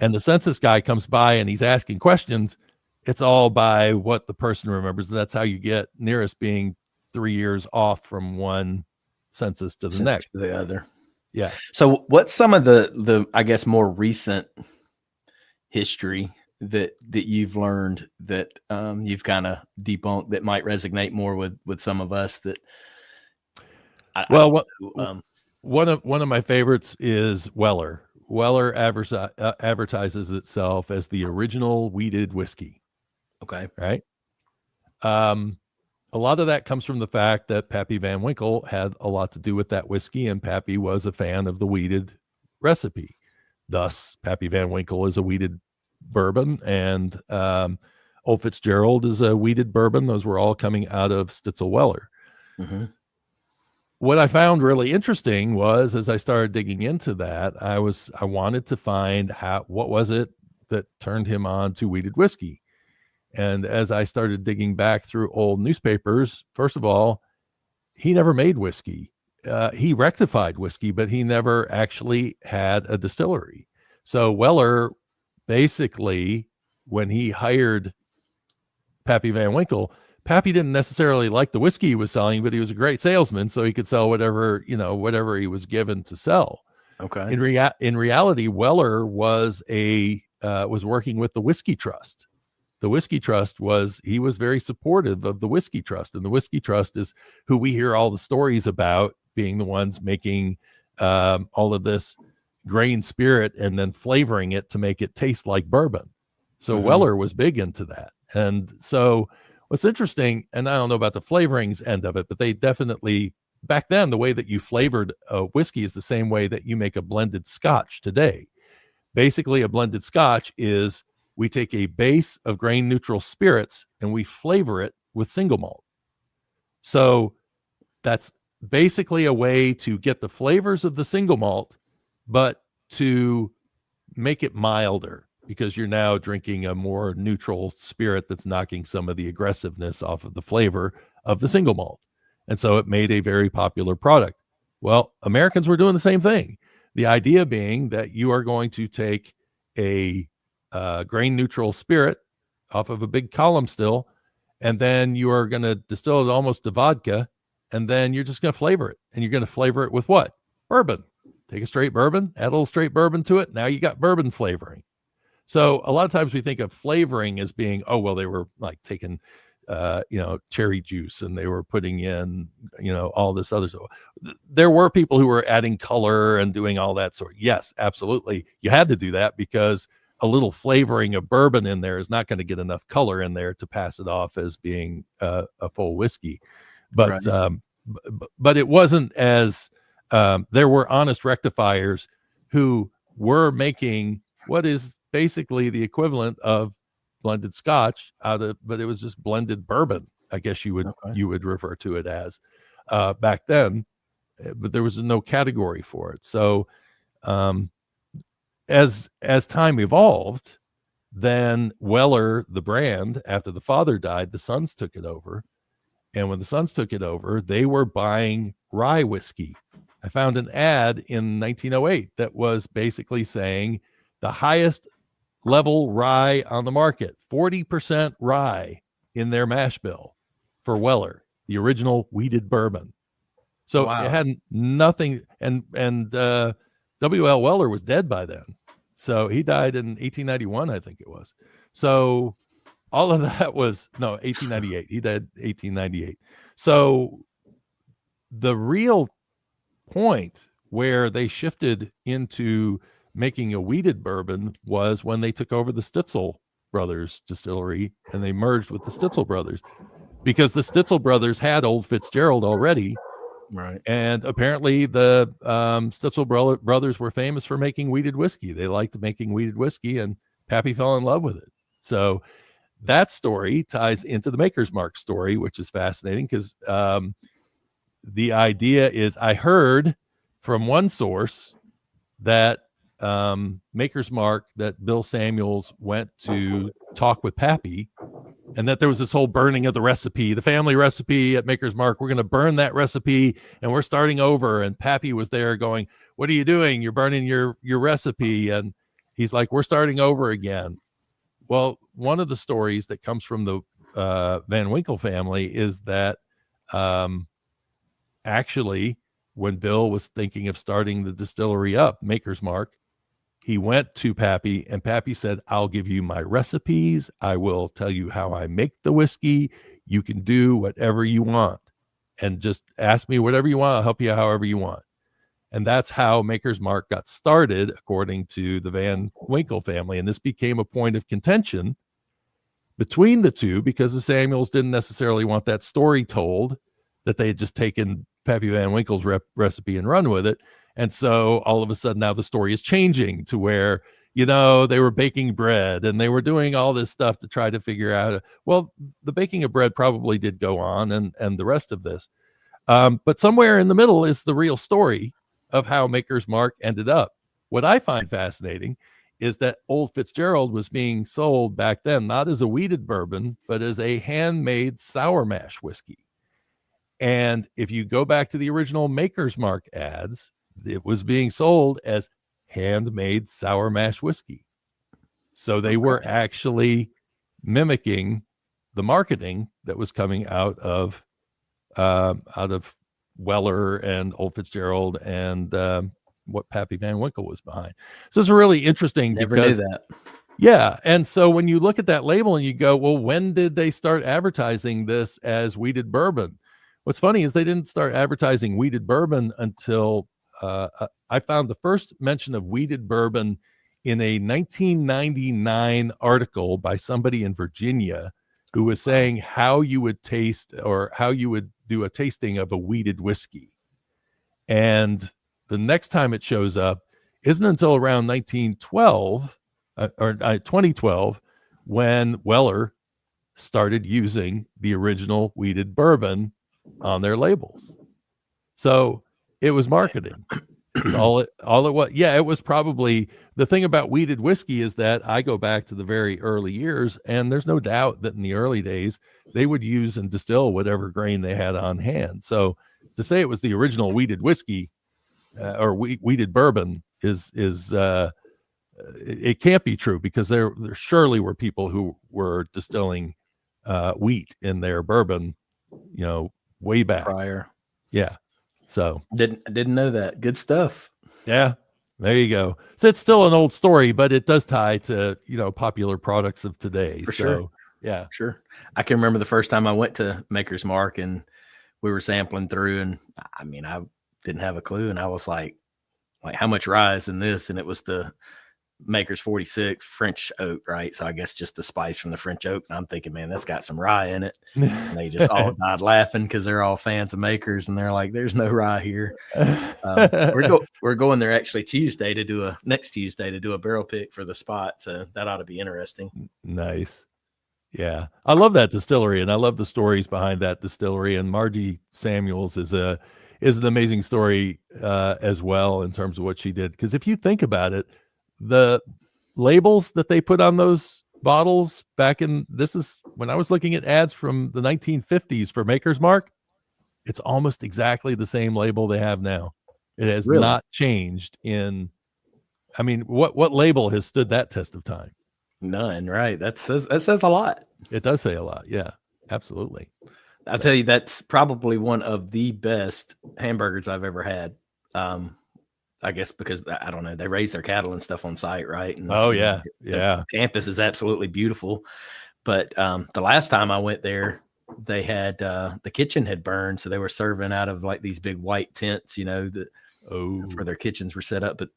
and the census guy comes by and he's asking questions, it's all by what the person remembers. And that's how you get nearest being 3 years off from one census to the next. To the other. Yeah. So what's some of the I guess more recent history that you've learned that you've kind of debunked that might resonate more with some of us that one of my favorites is Weller. Weller advertises itself as the original wheated whiskey. Okay. Right. A lot of that comes from the fact that Pappy Van Winkle had a lot to do with that whiskey, and Pappy was a fan of the wheated recipe. Thus, Pappy Van Winkle is a wheated bourbon, and Old Fitzgerald is a wheated bourbon. Those were all coming out of Stitzel Weller. Mm-hmm. What I found really interesting was, as I started digging into that, I wanted to find what was it that turned him on to wheated whiskey. And as I started digging back through old newspapers, first of all, he never made whiskey. He rectified whiskey, but he never actually had a distillery. So Weller, basically, when he hired Pappy Van Winkle, Pappy didn't necessarily like the whiskey he was selling, but he was a great salesman, so he could sell whatever he was given to sell. Okay. In reality, Weller was working with the Whiskey Trust. The Whiskey Trust he was very supportive of the Whiskey Trust, and the Whiskey Trust is who we hear all the stories about being the ones making all of this grain spirit and then flavoring it to make it taste like bourbon. So Weller was big into that. And so what's interesting, and I don't know about the flavorings end of it, but they definitely, back then, the way that you flavored a whiskey is the same way that you make a blended scotch today. Basically, a blended scotch is we take a base of grain neutral spirits and we flavor it with single malt. So that's basically a way to get the flavors of the single malt, but to make it milder, because you're now drinking a more neutral spirit that's knocking some of the aggressiveness off of the flavor of the single malt. And so it made a very popular product. Well, Americans were doing the same thing. The idea being that you are going to take a grain neutral spirit off of a big column still, and then you are going to distill it almost to vodka, and then you're just going to flavor it. And you're going to flavor it with what? Bourbon. Take a straight bourbon, add a little straight bourbon to it. Now you got bourbon flavoring. So a lot of times we think of flavoring as being, oh, well, they were like taking, cherry juice and they were putting in, all this other stuff. There were people who were adding color and doing all that sort. Yes, absolutely. You had to do that because a little flavoring of bourbon in there is not going to get enough color in there to pass it off as being a full whiskey. But right. But it wasn't as there were honest rectifiers who were making what is basically the equivalent of blended scotch but it was just blended bourbon, I guess you would refer to it as back then, but there was no category for it. So as time evolved, then Weller, the brand, after the father died, the sons took it over. And when the sons took it over, they were buying rye whiskey. I found an ad in 1908 that was basically saying the highest level rye on the market, 40% rye in their mash bill for Weller, the original wheated bourbon. So wow. It had nothing. And W.L. Weller was dead by then. So he died in 1891, I think it was. So all of that was, 1898. He died 1898. So the real point where they shifted into making a wheated bourbon was when they took over the Stitzel Brothers distillery and they merged with the Stitzel Brothers, because the Stitzel Brothers had Old Fitzgerald already. Right. And apparently the Stitzel brothers were famous for making wheated whiskey. They liked making wheated whiskey, and Pappy fell in love with it. So that story ties into the Maker's Mark story, which is fascinating because the idea is, I heard from one source that Maker's Mark, that Bill Samuels went to talk with Pappy, and that there was this whole burning of the recipe, the family recipe at Maker's Mark. We're going to burn that recipe and we're starting over. And Pappy was there going, "What are you doing? You're burning your recipe." And he's like, "We're starting over again." Well, one of the stories that comes from the Van Winkle family is that actually, when Bill was thinking of starting the distillery up, Maker's Mark, he went to Pappy, and Pappy said, "I'll give you my recipes. I will tell you how I make the whiskey. You can do whatever you want, and just ask me whatever you want. I'll help you however you want." And that's how Maker's Mark got started, according to the Van Winkle family. And this became a point of contention between the two, because the Samuels didn't necessarily want that story told, that they had just taken Pappy Van Winkle's recipe and run with it. And so all of a sudden now the story is changing to where, they were baking bread and they were doing all this stuff to try to figure out, well, the baking of bread probably did go on, and the rest of this. But somewhere in the middle is the real story of how Maker's Mark ended up. What I find fascinating is that Old Fitzgerald was being sold back then, not as a wheated bourbon, but as a handmade sour mash whiskey. And if you go back to the original Maker's Mark ads, it was being sold as handmade sour mash whiskey. So they were actually mimicking the marketing that was coming out of Weller and Old Fitzgerald and what Pappy Van Winkle was behind. So it's really interesting. Never knew that. Yeah. And so when you look at that label and you go, well, when did they start advertising this as wheated bourbon? What's funny is they didn't start advertising wheated bourbon until I found the first mention of wheated bourbon in a 1999 article by somebody in Virginia who was saying how you would taste, or how you would do a tasting of a wheated whiskey. And the next time it shows up isn't until around 2012, when Weller started using the original wheated bourbon on their labels. So it was marketing. all it was. Yeah, it was probably, the thing about wheated whiskey is that I go back to the very early years, and there's no doubt that in the early days they would use and distill whatever grain they had on hand. So to say it was the original wheated whiskey or wheated bourbon is it can't be true, because there surely were people who were distilling wheat in their bourbon, way back prior. Yeah. So didn't know that. Good stuff. Yeah, there you go. So it's still an old story, but it does tie to, popular products of today. For sure. Yeah, sure. I can remember the first time I went to Maker's Mark and we were sampling through, and I didn't have a clue. And I was like, how much rye is in this? And it was the Maker's 46 French oak, right? So I guess just the spice from the French oak. And I'm thinking, man, that's got some rye in it. And they just all died laughing because they're all fans of Maker's, and they're like, "There's no rye here." We're going there actually next Tuesday to do a barrel pick for the spot. So that ought to be interesting. Nice. Yeah, I love that distillery, and I love the stories behind that distillery. And Margie Samuels is an amazing story as well, in terms of what she did. Because if you think about it, the labels that they put on those bottles this is when I was looking at ads from the 1950s for Maker's Mark, it's almost exactly the same label they have now. It has not changed what label has stood that test of time? None, right? That says a lot. It does say a lot. Yeah, absolutely. I'll tell you, that's probably one of the best hamburgers I've ever had. I guess because, I don't know, they raise their cattle and stuff on site, right? And, the campus is absolutely beautiful. But the last time I went there, they had the kitchen had burned, so they were serving out of like these big white tents, that's where their kitchens were set up. But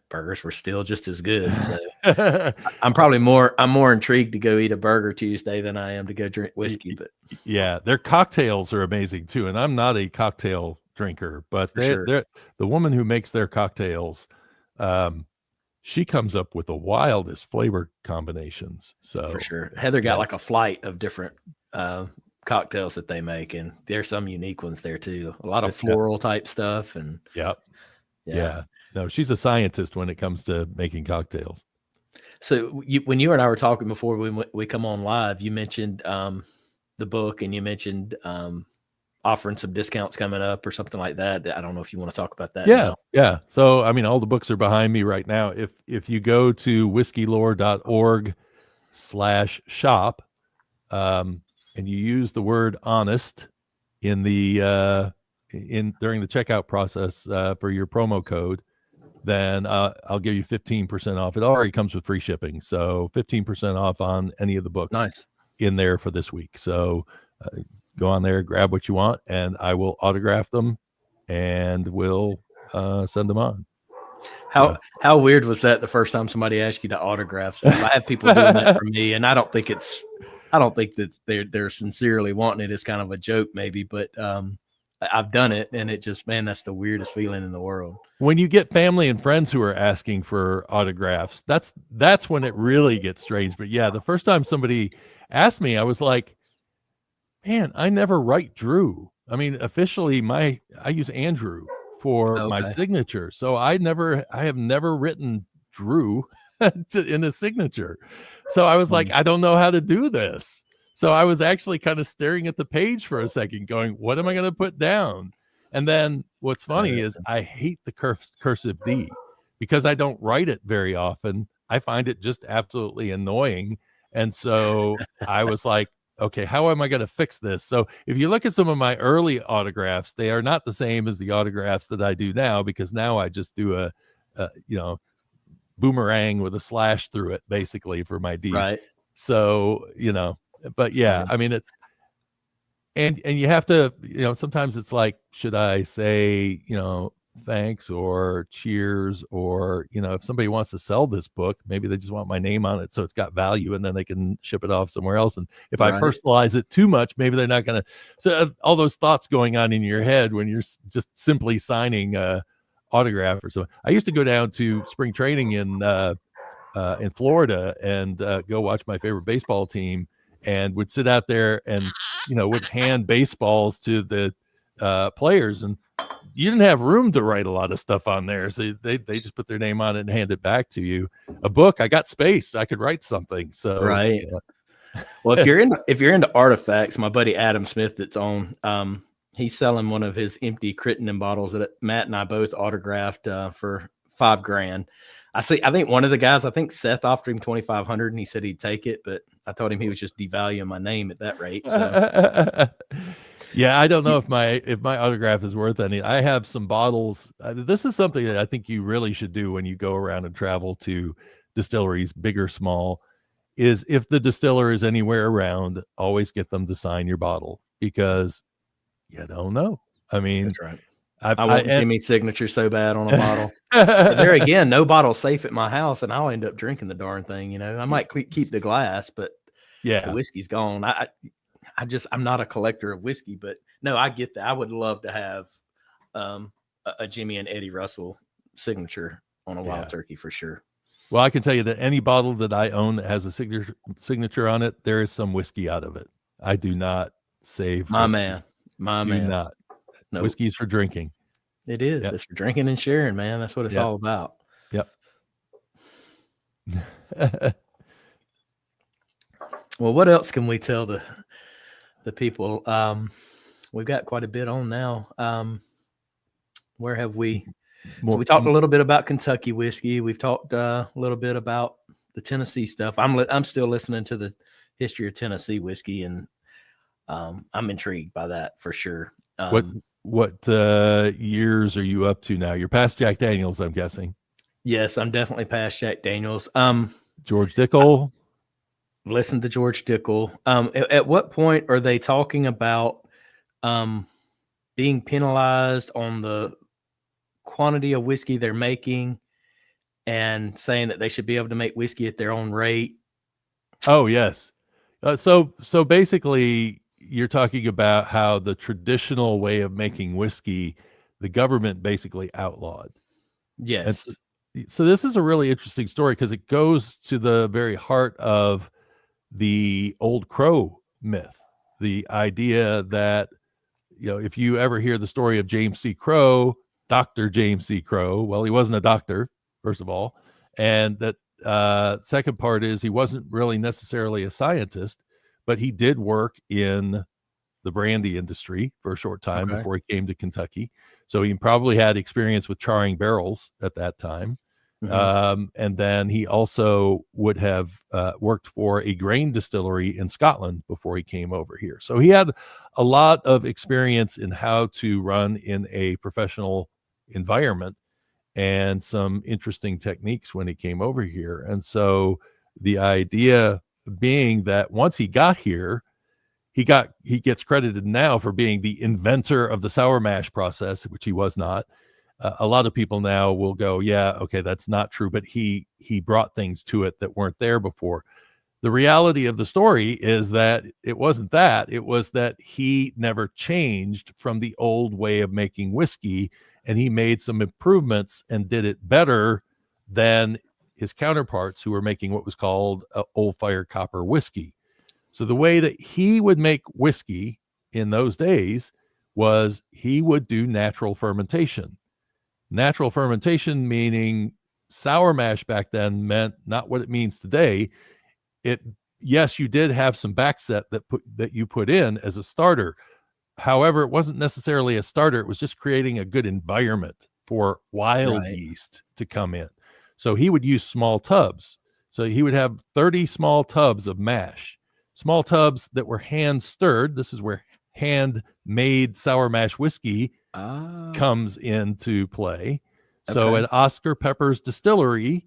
burgers were still just as good. So I'm more intrigued to go eat a burger Tuesday than I am to go drink whiskey. But yeah, their cocktails are amazing too. And I'm not a cocktail drinker, but the woman who makes their cocktails, she comes up with the wildest flavor combinations. So for sure, Heather got like a flight of different cocktails that they make, and there's some unique ones there too. A lot of floral type stuff, and yeah. No, she's a scientist when it comes to making cocktails. So when you and I were talking before we come on live, you mentioned the book, and you mentioned offering some discounts coming up or something like that. I don't know if you want to talk about that. Yeah. So, I mean, all the books are behind me right now. If you go to whiskeylore.org/shop, and you use the word honest in the during the checkout process for your promo code, then I'll give you 15% off. It already comes with free shipping, so 15% off on any of the books in there for this week. So go on there, grab what you want, and I will autograph them, and we'll send them on. How weird was that the first time somebody asked you to autograph stuff? I have people doing that for me, and I don't think that they're sincerely wanting it. It's kind of a joke maybe, but I've done it, and it just, man, that's the weirdest feeling in the world. When you get family and friends who are asking for autographs, that's when it really gets strange. But yeah, the first time somebody asked me, I was like, man, I never write Drew. I mean, officially I use Andrew for my signature. So I have never written Drew in the signature. So I was like, I don't know how to do this. So I was actually kind of staring at the page for a second going, what am I going to put down? And then what's funny is I hate the cursive D because I don't write it very often. I find it just absolutely annoying. And so I was like, okay, how am I going to fix this? So if you look at some of my early autographs, they are not the same as the autographs that I do now, because now I just do a boomerang with a slash through it basically for my D. Right. So, but yeah, I mean, it's, and you have to, sometimes it's like, should I say, thanks or cheers, or, if somebody wants to sell this book, maybe they just want my name on it so it's got value, and then they can ship it off somewhere else. And if I personalize it too much, maybe they're not going to. So all those thoughts going on in your head when you're just simply signing a autograph or something. I used to go down to spring training in Florida and go watch my favorite baseball team, and would sit out there and would hand baseballs to the players, and you didn't have room to write a lot of stuff on there, so they just put their name on it and hand it back to you. A book, I got space, I could write something. So well, if you're into artifacts, my buddy Adam Smith that's on, he's selling one of his empty Crittenden bottles that Matt and I both autographed for $5,000. I think one of the guys, I think Seth, offered him $2,500, and he said he'd take it, but I told him he was just devaluing my name at that rate. So. Yeah, I don't know if my autograph is worth any. I have some bottles. This is something that I think you really should do when you go around and travel to distilleries, big or small, is if the distiller is anywhere around, always get them to sign your bottle, because you don't know. I mean, that's right. I want Jimmy's signature so bad on a bottle. There again, no bottle safe at my house, and I'll end up drinking the darn thing. I might keep the glass, but the whiskey's gone. I'm not a collector of whiskey, but no, I get that. I would love to have a Jimmy and Eddie Russell signature on a Wild Turkey for sure. Well, I can tell you that any bottle that I own that has a signature on it, there is some whiskey out of it. I do not save my whiskey. Man. Do not. Nope. Whiskey's for drinking. It is. Yep. It's for drinking and sharing, man. That's what it's all about. Yep. Well, what else can we tell the people? We've got quite a bit on now. Where have we? So we talked a little bit about Kentucky whiskey. We've talked a little bit about the Tennessee stuff. I'm still listening to the history of Tennessee whiskey, and I'm intrigued by that for sure. What years are you up to now? You're past Jack Daniels, I'm guessing. Yes, I'm definitely past Jack Daniels. George Dickel. Listen to George Dickel. At what point are they talking about being penalized on the quantity of whiskey they're making, and saying that they should be able to make whiskey at their own rate? Oh, yes. So basically, you're talking about how the traditional way of making whiskey, the government basically outlawed. Yes. So this is a really interesting story because it goes to the very heart of the old crow myth, the idea that, if you ever hear the story of James C. Crow, Dr. James C. Crow, well, he wasn't a doctor, first of all. And that second part is he wasn't really necessarily a scientist, but he did work in the brandy industry for a short time before he came to Kentucky. So he probably had experience with charring barrels at that time. And then he also would have worked for a grain distillery in Scotland before he came over here. So he had a lot of experience in how to run in a professional environment and some interesting techniques when he came over here. And so the idea being that once he got here, he gets credited now for being the inventor of the sour mash process, which he was not. A lot of people now will go, yeah, okay, that's not true, but he brought things to it that weren't there before. The reality of the story is that it wasn't that. It was that he never changed from the old way of making whiskey, and he made some improvements and did it better than his counterparts who were making what was called old fire copper whiskey. So the way that he would make whiskey in those days was he would do natural fermentation. Natural fermentation, meaning sour mash back then meant not what it means today. Yes, you did have some backset that you put in as a starter. However, it wasn't necessarily a starter. It was just creating a good environment for wild yeast to come in. So he would use small tubs. So he would have 30 small tubs of mash, small tubs that were hand stirred. This is where handmade sour mash whiskey comes into play. So at Oscar Pepper's distillery,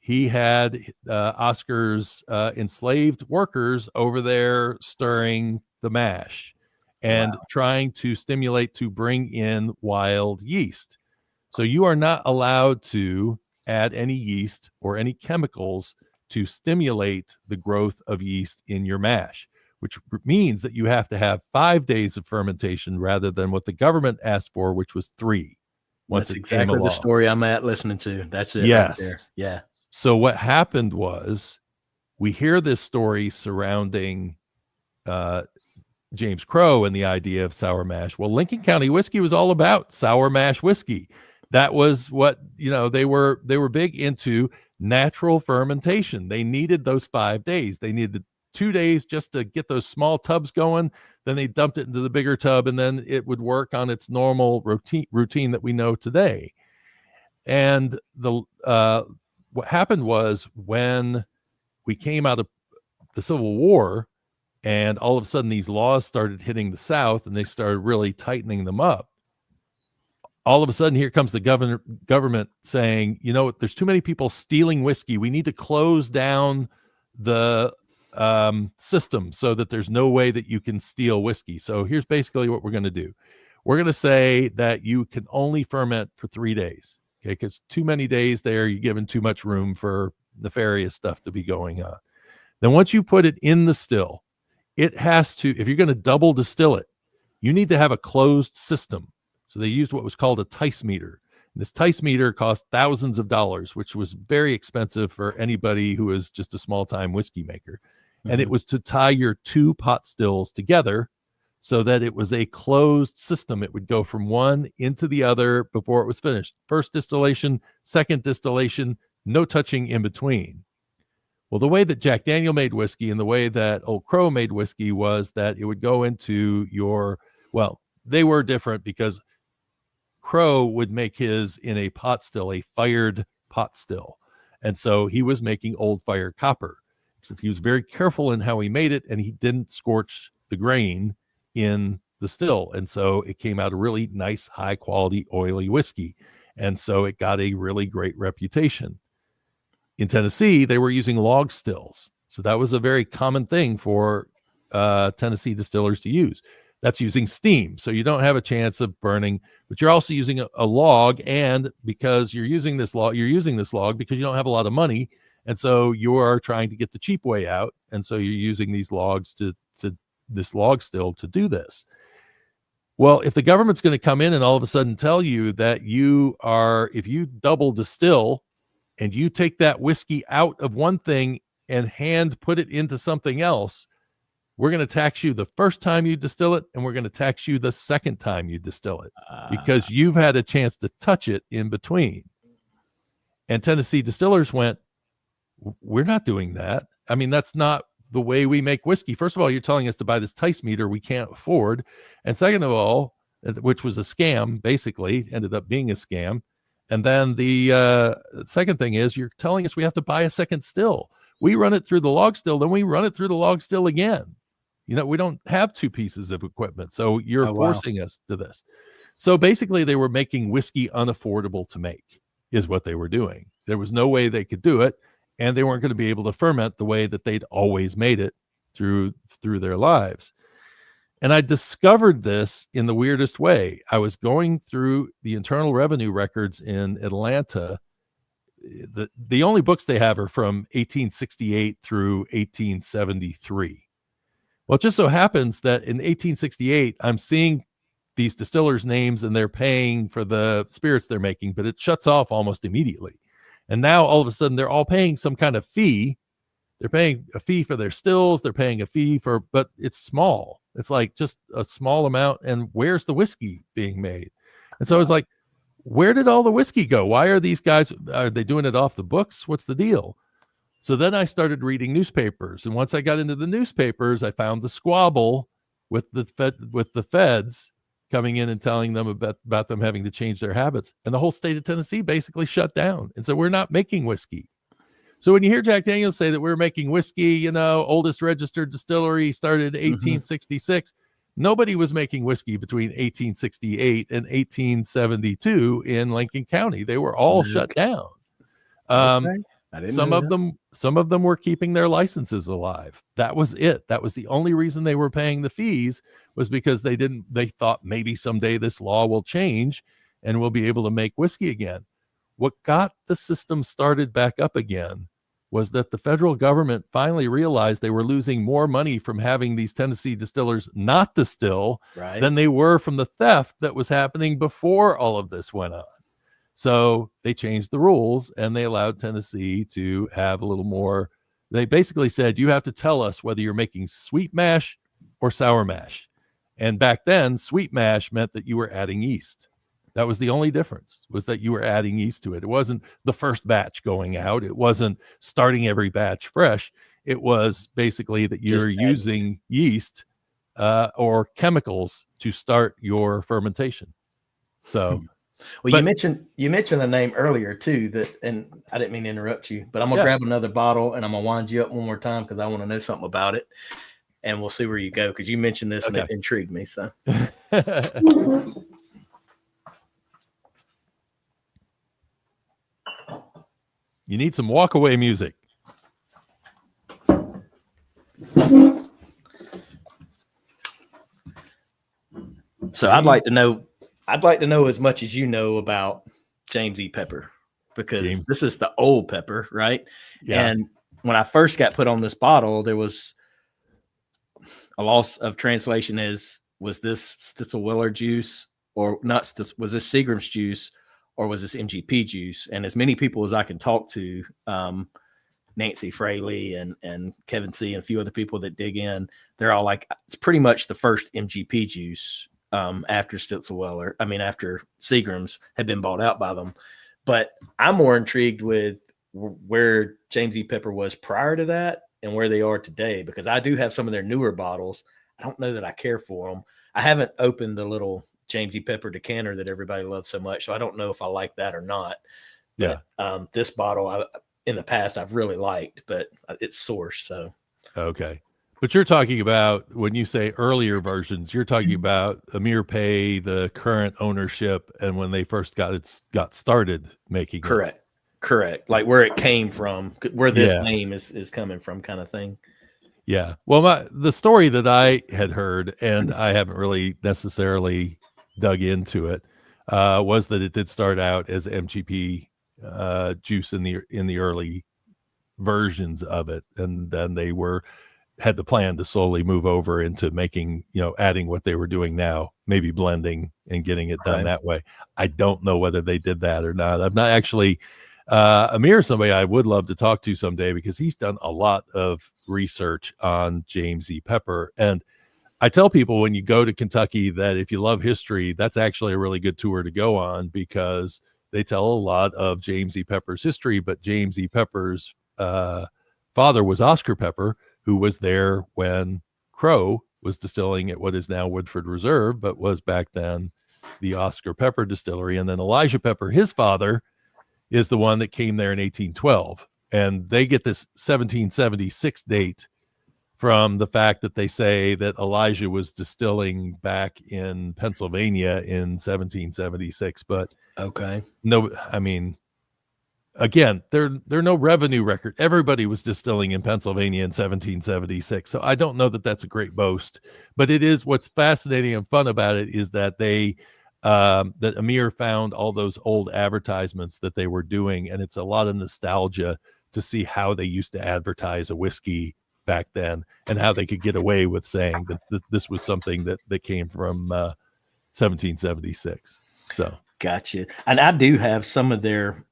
he had Oscar's enslaved workers over there stirring the mash and trying to stimulate to bring in wild yeast. So you are not allowed to add any yeast or any chemicals to stimulate the growth of yeast in your mash, which means that you have to have 5 days of fermentation rather than what the government asked for, which was 3. That's exactly the story I'm at listening to. That's it. Yes. Right there. Yeah. So what happened was we hear this story surrounding James Crow and the idea of sour mash. Well, Lincoln County whiskey was all about sour mash whiskey. That was what, they were big into natural fermentation. They needed those 5 days. They needed 2 days just to get those small tubs going. Then they dumped it into the bigger tub, and then it would work on its normal routine that we know today. And what happened was when we came out of the Civil War, and all of a sudden these laws started hitting the South, and they started really tightening them up. All of a sudden, here comes the government saying, there's too many people stealing whiskey. We need to close down the system so that there's no way that you can steal whiskey. So here's basically what we're going to do. We're going to say that you can only ferment for 3 days. Okay, because too many days there, you're giving too much room for nefarious stuff to be going on. Then once you put it in the still, it has to, if you're going to double distill it, you need to have a closed system. So they used what was called a Tice meter. This Tice meter cost thousands of dollars, which was very expensive for anybody who was just a small-time whiskey maker. And it was to tie your 2 pot stills together so that it was a closed system. It would go from one into the other before it was finished. First distillation, second distillation, no touching in between. Well, the way that Jack Daniel made whiskey and the way that Old Crow made whiskey was that it would go into they were different because Crow would make his in a pot still, a fired pot still. And so he was making old fire copper. Except he was very careful in how he made it, and he didn't scorch the grain in the still. And so it came out a really nice, high quality, oily whiskey. And so it got a really great reputation. In Tennessee, they were using log stills. So that was a very common thing for Tennessee distillers to use. That's using steam. So you don't have a chance of burning, but you're also using a log. And because you're using this log because you don't have a lot of money. And so you are trying to get the cheap way out. And so you're using these logs to this log still to do this. Well, if the government's going to come in and all of a sudden tell you that if you double distill and you take that whiskey out of one thing and hand put it into something else, we're going to tax you the first time you distill it, and we're going to tax you the second time you distill it because you've had a chance to touch it in between. And Tennessee distillers went, we're not doing that. I mean, that's not the way we make whiskey. First of all, you're telling us to buy this Tice meter we can't afford. And second of all, which was a scam, basically ended up being a scam. And then the second thing is you're telling us we have to buy a second still. We run it through the log still, then we run it through the log still again. You know, we don't have two pieces of equipment. So you're forcing us to this. So basically they were making whiskey unaffordable to make is what they were doing. There was no way they could do it. And they weren't going to be able to ferment the way that they'd always made it through their lives. And I discovered this in the weirdest way. I was going through the Internal Revenue records in Atlanta. The only books they have are from 1868 through 1873. Well, it just so happens that in 1868, I'm seeing these distillers' names and they're paying for the spirits they're making, but it shuts off almost immediately. And now all of a sudden they're all paying some kind of fee. They're paying a fee for their stills. They're paying a fee but it's small. It's like just a small amount. And where's the whiskey being made? And so I was like, where did all the whiskey go? Why are these guys, are they doing it off the books? What's the deal? So then I started reading newspapers. And once I got into the newspapers, I found the squabble with the feds coming in and telling them about them having to change their habits. And the whole state of Tennessee basically shut down. And so we're not making whiskey. So when you hear Jack Daniel's say that we're making whiskey, you know, oldest registered distillery started in 1866, nobody was making whiskey between 1868 and 1872 in Lincoln County. They were all shut down. Some of them were keeping their licenses alive. That was it. That was the only reason they were paying the fees, was because they thought maybe someday this law will change and we'll be able to make whiskey again. What got the system started back up again was that the federal government finally realized they were losing more money from having these Tennessee distillers not distill than they were from the theft that was happening before all of this went on. So they changed the rules and they allowed Tennessee to have a little more. They basically said, you have to tell us whether you're making sweet mash or sour mash. And back then, sweet mash meant that you were adding yeast. That was the only difference, was that you were adding yeast to it. It wasn't the first batch going out. It wasn't starting every batch fresh. It was basically that you're using yeast or chemicals to start your fermentation. So, well, you mentioned a name earlier too, and I didn't mean to interrupt you, but I'm gonna grab another bottle and I'm gonna wind you up one more time because I want to know something about it, and we'll see where you go because you mentioned this and it intrigued me. So. You need some walk-away music. So I'd like to know as much as you know about James E. Pepper, because this is the old pepper, right? Yeah. And when I first got put on this bottle, there was a loss of translation was this Stitzel-Weller juice or not? Was this Seagram's juice? Or was this MGP juice? And as many people as I can talk to, Nancy Fraley and Kevin C. and a few other people that dig in, they're all like, it's pretty much the first MGP juice after Stitzel-Weller. I mean, after Seagram's had been bought out by them. But I'm more intrigued with where James E. Pepper was prior to that and where they are today, because I do have some of their newer bottles. I don't know that I care for them. I haven't opened the little James E. Pepper decanter that everybody loves so much, so I don't know if I like that or not. But, this bottle in the past I've really liked, but it's sourced. So but you're talking about, when you say earlier versions, you're talking about Amir Pay, the current ownership, and when they first got started making correct like where it came from, where this name is coming from, kind of thing. Yeah, well, the story that I had heard, and I haven't really necessarily dug into it, was that it did start out as MGP juice in the early versions of it, and then they had the plan to slowly move over into making, adding what they were doing now, maybe blending and getting it done that way. I don't know whether they did that or not. I've not actually Amir is somebody I would love to talk to someday because he's done a lot of research on James E. Pepper. And I tell people when you go to Kentucky that if you love history, that's actually a really good tour to go on because they tell a lot of James E. Pepper's history. But James E. Pepper's father was Oscar Pepper, who was there when Crow was distilling at what is now Woodford Reserve, but was back then the Oscar Pepper distillery. And then Elijah Pepper, his father, is the one that came there in 1812. And they get this 1776 date from the fact that they say that Elijah was distilling back in Pennsylvania in 1776. But okay, no, I mean, again, there are no revenue record. Everybody was distilling in Pennsylvania in 1776. So I don't know that that's a great boast, but it is. What's fascinating and fun about it is that that Amir found all those old advertisements that they were doing. And it's a lot of nostalgia to see how they used to advertise a whiskey back then and how they could get away with saying that this was something that came from 1776. So gotcha. And I do have some of their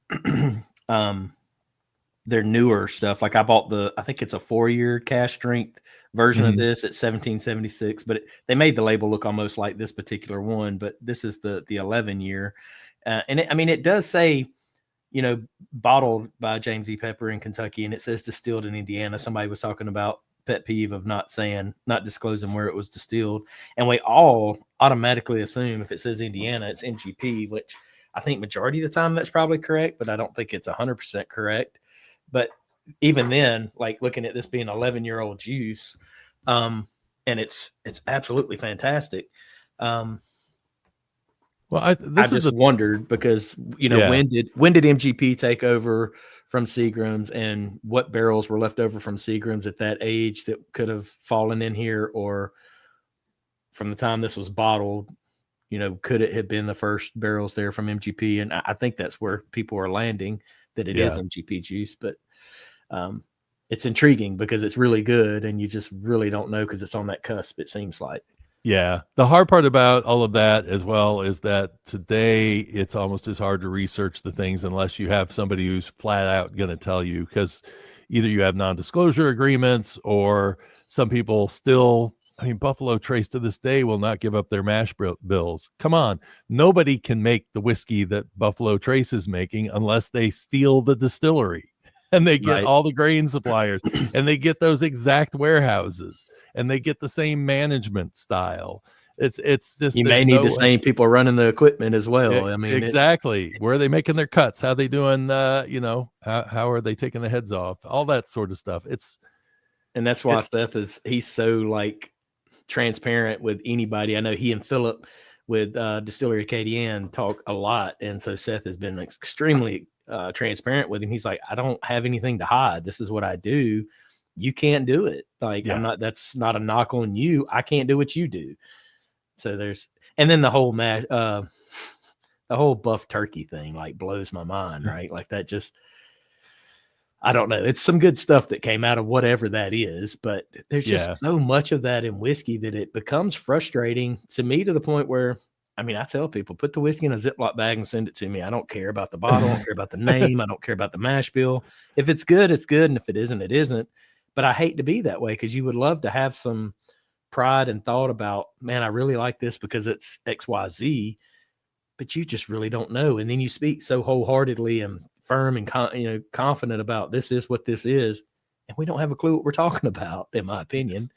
newer stuff. Like I bought I think it's a 4-year cask strength version of this at 1776, but they made the label look almost like this particular one, but this is the 11-year. And it does say, bottled by James E. Pepper in Kentucky, and it says distilled in Indiana. Somebody was talking about pet peeve of not disclosing where it was distilled. And we all automatically assume if it says Indiana, it's MGP, which I think majority of the time that's probably correct, but I don't think it's 100% correct. But even then, like looking at this being 11-year-old juice, and it's absolutely fantastic. Well, I just wondered because, when did MGP take over from Seagram's, and what barrels were left over from Seagram's at that age that could have fallen in here, or from the time this was bottled, could it have been the first barrels there from MGP? And I think that's where people are landing, that it is MGP juice, but it's intriguing because it's really good and you just really don't know because it's on that cusp, it seems like. Yeah. The hard part about all of that as well is that today it's almost as hard to research the things unless you have somebody who's flat out going to tell you, because either you have non-disclosure agreements or some people still, Buffalo Trace to this day will not give up their mash bills. Come on. Nobody can make the whiskey that Buffalo Trace is making unless they steal the distillery. And they get all the grain suppliers and they get those exact warehouses and they get the same management style. It's just, you may need the same people running the equipment as well. Exactly. Where are they making their cuts? How are they doing? How are they taking the heads off? All that sort of stuff. And that's why Seth he's so like transparent with anybody. I know he and Philip with Distillery Acadienne talk a lot. And so Seth has been extremely transparent with him. He's like, I don't have anything to hide. This is what I do. You can't do it. Like, that's not a knock on you. I can't do what you do. So and then the whole the whole buff turkey thing like blows my mind, right? Like that just, I don't know. It's some good stuff that came out of whatever that is, but there's just so much of that in whiskey that it becomes frustrating to me to the point where, I tell people, put the whiskey in a Ziploc bag and send it to me. I don't care about the bottle. I don't care about the name. I don't care about the mash bill. If it's good, it's good. And if it isn't, it isn't. But I hate to be that way because you would love to have some pride and thought about, man, I really like this because it's XYZ, but you just really don't know. And then you speak so wholeheartedly and firm and confident about this is what this is. And we don't have a clue what we're talking about, in my opinion.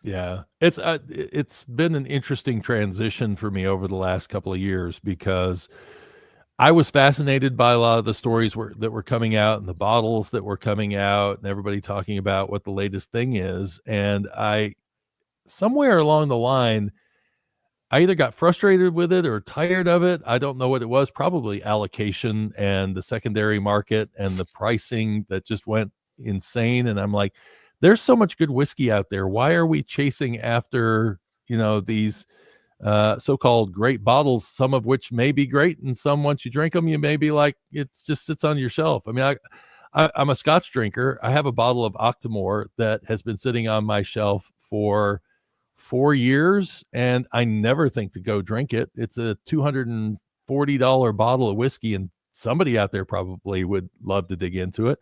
Yeah, it's been an interesting transition for me over the last couple of years because I was fascinated by a lot of the stories that were coming out and the bottles that were coming out and everybody talking about what the latest thing is. And somewhere along the line, I either got frustrated with it or tired of it. I don't know what it was, probably allocation and the secondary market and the pricing that just went insane. And I'm like, there's so much good whiskey out there. Why are we chasing after, these so-called great bottles, some of which may be great and some, once you drink them, you may be like, it just sits on your shelf. I'm a Scotch drinker. I have a bottle of Octomore that has been sitting on my shelf for 4 years and I never think to go drink it. It's a $240 bottle of whiskey and somebody out there probably would love to dig into it.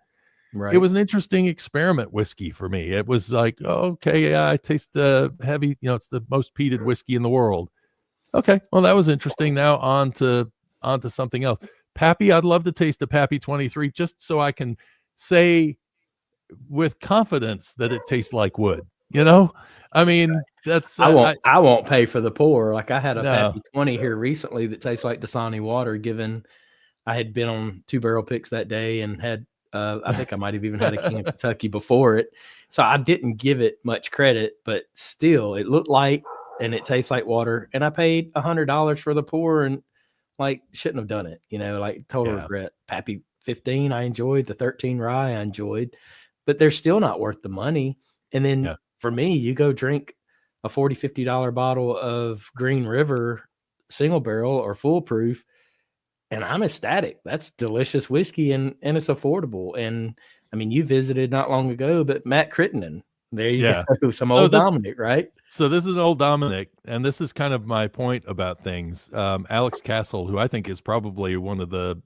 It Right. was an interesting experiment whiskey for me. It was like, oh, okay, yeah, I taste the heavy, it's the most peated whiskey in the world. Okay, well, that was interesting. Now on to something else. Pappy, I'd love to taste the Pappy 23 just so I can say with confidence that it tastes like wood. I mean, that's I won't pay for the pour. Like I had a no. Pappy 20 here recently that tastes like Dasani water, given I had been on 2 barrel picks that day and had I think I might have even had a King of Kentucky before it. So I didn't give it much credit, but still it looked like and it tastes like water. And I paid $100 for the pour and like shouldn't have done it, like total regret. Pappy 15 I enjoyed, the 13 rye I enjoyed, but they're still not worth the money. And then for me, you go drink a $40, $50 bottle of Green River single barrel or full proof, and I'm ecstatic. That's delicious whiskey and it's affordable. And I mean, you visited not long ago, but Matt Crittenden, there you go. Some old Dominic, right? So this is an old Dominic, and this is kind of my point about things. Alex Castle, who I think is probably one of the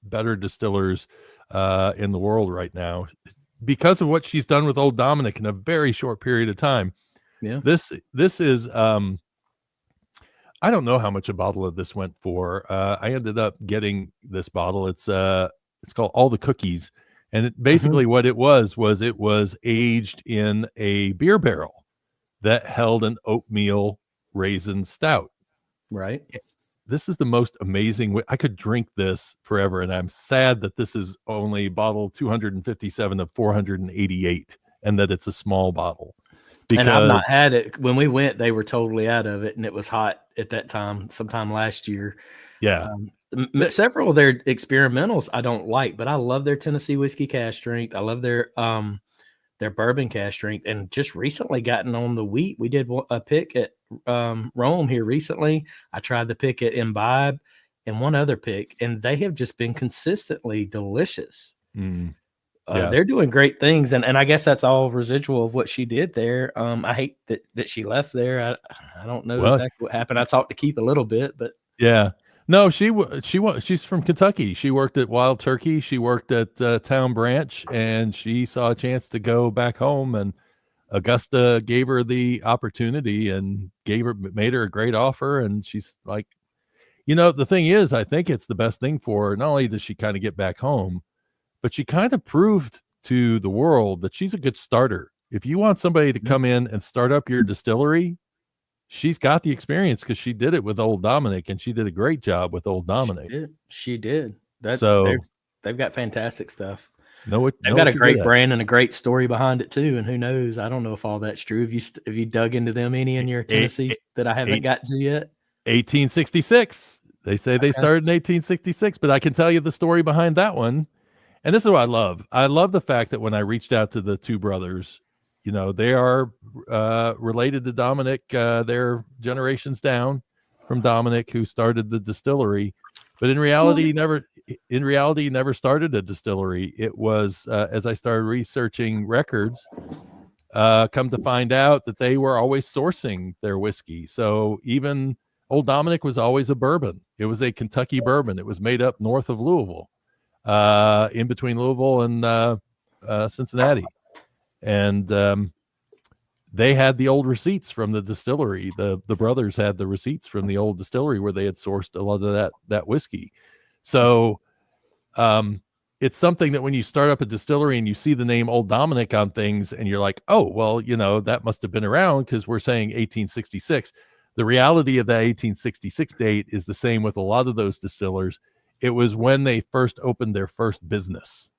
better distillers in the world right now, because of what she's done with Old Dominic in a very short period of time. Yeah. This is I don't know how much a bottle of this went for. I ended up getting this bottle. It's called All the Cookies. And basically what it was aged in a beer barrel that held an oatmeal raisin stout. Right. This is the most amazing. I could drink this forever. And I'm sad that this is only bottle 257 of 488 and that it's a small bottle. And I've not had it. When we went, they were totally out of it, and it was hot at that time, sometime last year. Yeah. Several of their experimentals I don't like, but I love their Tennessee whiskey cask strength. I love their bourbon cask strength, and just recently gotten on the wheat. We did a pick at Rome here recently. I tried the pick at Imbibe and one other pick, and they have just been consistently delicious. They're doing great things, and I guess that's all residual of what she did there. I hate that she left there. I don't know exactly what happened. I talked to Keith a little bit, but no, she's from Kentucky. She worked at Wild Turkey. She worked at Town Branch, and she saw a chance to go back home. And Augusta gave her the opportunity and made her a great offer. And she's like, the thing is, I think it's the best thing for her. Not only does she kind of get back home, but she kind of proved to the world that she's a good starter. If you want somebody to come in and start up your distillery, she's got the experience because she did it with Old Dominic, and she did a great job with Old Dominic. She did. They've got fantastic stuff. They've got a great brand and a great story behind it too. And who knows? I don't know if all that's true. Have you dug into them any in your Tennessee that I haven't got to yet? 1866. They say they started in 1866, but I can tell you the story behind that one. And this is what I love. I love the fact that when I reached out to the two brothers, they are related to Dominic. They're generations down from Dominic, who started the distillery. But in reality, he never started a distillery. It was as I started researching records, come to find out that they were always sourcing their whiskey. So even Old Dominic was always a bourbon. It was a Kentucky bourbon. It was made up north of Louisville. In between Louisville and Cincinnati, and they had the old receipts from the distillery. The brothers had the receipts from the old distillery where they had sourced a lot of that whiskey. So it's something that when you start up a distillery and you see the name Old Dominic on things, and you're like, oh, well, that must have been around because we're saying 1866. The reality of that 1866 date is the same with a lot of those distillers. It was when they first opened their first business.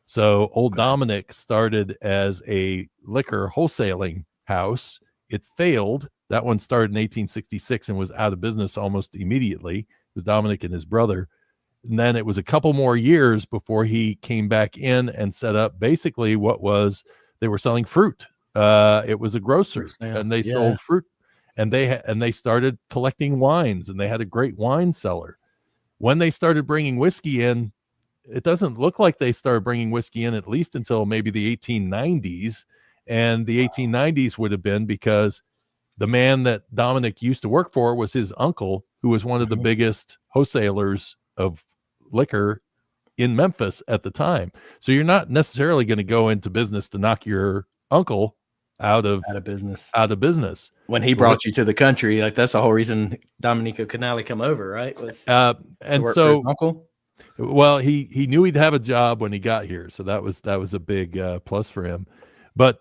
So Old Dominic started as a liquor wholesaling house. It failed. That one started in 1866 and was out of business almost immediately. It was Dominic and his brother. And then it was a couple more years before he came back in and set up basically they were selling fruit. It was a grocer, and they sold fruit, and they started collecting wines, and they had a great wine cellar. When they started bringing whiskey in, it doesn't look like they started bringing whiskey in at least until maybe the 1890s. And the 1890s would have been because the man that Dominic used to work for was his uncle, who was one of the biggest wholesalers of liquor in Memphis at the time. So you're not necessarily going to go into business to knock your uncle out of business. When he brought you to the country, like that's the whole reason Domenico Canali come over, right? Was and work so for his uncle. Well, he knew he'd have a job when he got here, so that was a big plus for him. But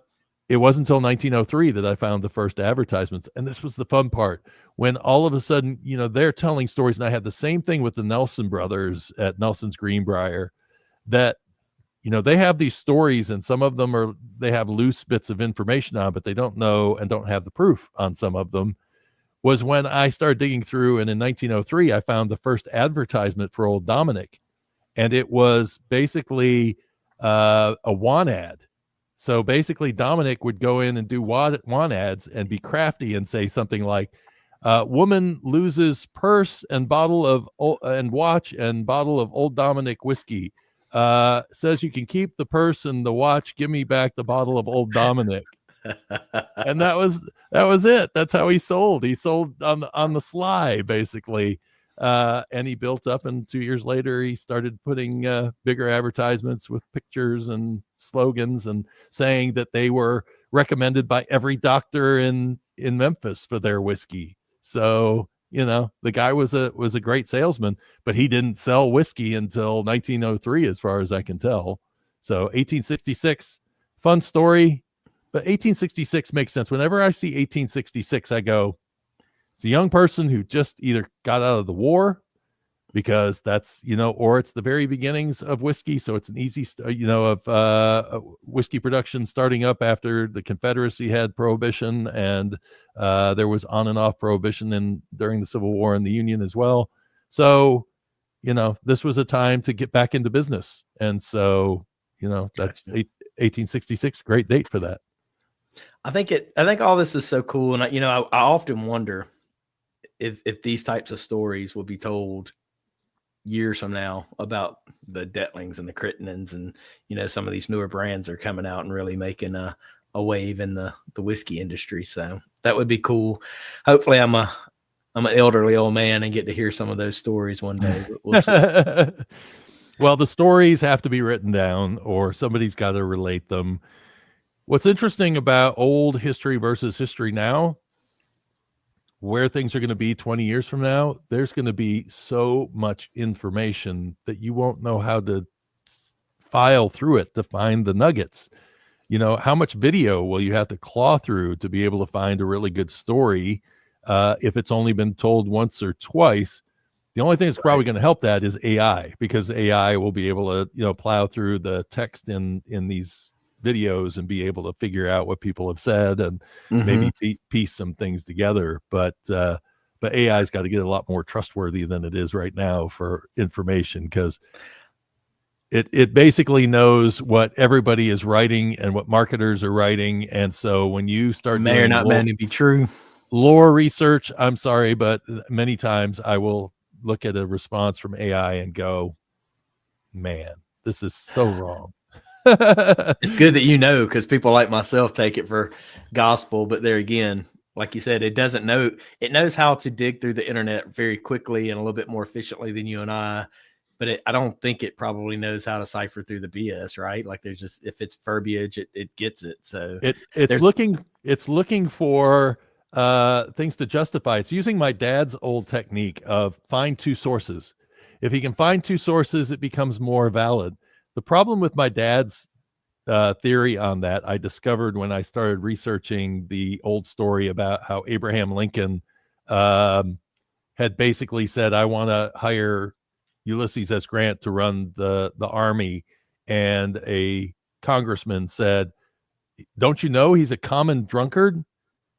it wasn't until 1903 that I found the first advertisements, and this was the fun part, when all of a sudden, you know, they're telling stories, and I had the same thing with the Nelson brothers at Nelson's Greenbrier, that, you know, they have these stories, and some of them they have loose bits of information on, but they don't know and don't have the proof on some of them. Was when I started digging through, and in 1903 I found the first advertisement for Old Dominic, and it was basically a want ad. So basically Dominic would go in and do want ads and be crafty and say something like, woman loses purse and bottle of and watch and bottle of Old Dominic whiskey, says you can keep the purse and the watch, give me back the bottle of Old Dominic. And that was it. That's how he sold. He sold on the sly, basically. And he built up, and 2 years later he started putting bigger advertisements with pictures and slogans and saying that they were recommended by every doctor in Memphis for their whiskey. So, you know, the guy was a great salesman, but he didn't sell whiskey until 1903, as far as I can tell. So 1866, fun story. But 1866 makes sense. Whenever I see 1866, I go, it's a young person who just either got out of the war, because that's, you know, or it's the very beginnings of whiskey. So it's an easy, of whiskey production starting up after the Confederacy had prohibition, and there was on and off prohibition during the Civil War and the Union as well. So, you know, this was a time to get back into business. And so, you know, that's 1866, great date for that. I think all this is so cool. And I often wonder if these types of stories will be told years from now about the Detlings and the Crittenens, and, you know, some of these newer brands are coming out and really making a wave in the whiskey industry. So that would be cool. Hopefully I'm an elderly old man and get to hear some of those stories one day. We'll see. Well, the stories have to be written down, or somebody's got to relate them. What's interesting about old history versus history now, where things are going to be 20 years from now, there's going to be so much information that you won't know how to file through it to find the nuggets. You know, how much video will you have to claw through to be able to find a really good story if it's only been told once or twice? The only thing that's probably going to help that is AI, because AI will be able to, you know, plow through the text in these videos and be able to figure out what people have said and maybe piece some things together. But AI's got to get a lot more trustworthy than it is right now for information, because it basically knows what everybody is writing and what marketers are writing. And so when you start may or not meant to be true lore research, I'm sorry, but many times I will look at a response from AI and go, man, this is so wrong. It's good that you know, because people like myself take it for gospel. But there again, like you said, it doesn't know. It knows how to dig through the internet very quickly and a little bit more efficiently than you and I. But I don't think it probably knows how to cipher through the BS, right? Like there's just, if it's verbiage, it gets it. So it's looking for things to justify. It's using my dad's old technique of find two sources. If he can find two sources, it becomes more valid. The problem with my dad's theory on that, I discovered when I started researching the old story about how Abraham Lincoln had basically said, I want to hire Ulysses S. Grant to run the army. And a congressman said, don't you know he's a common drunkard?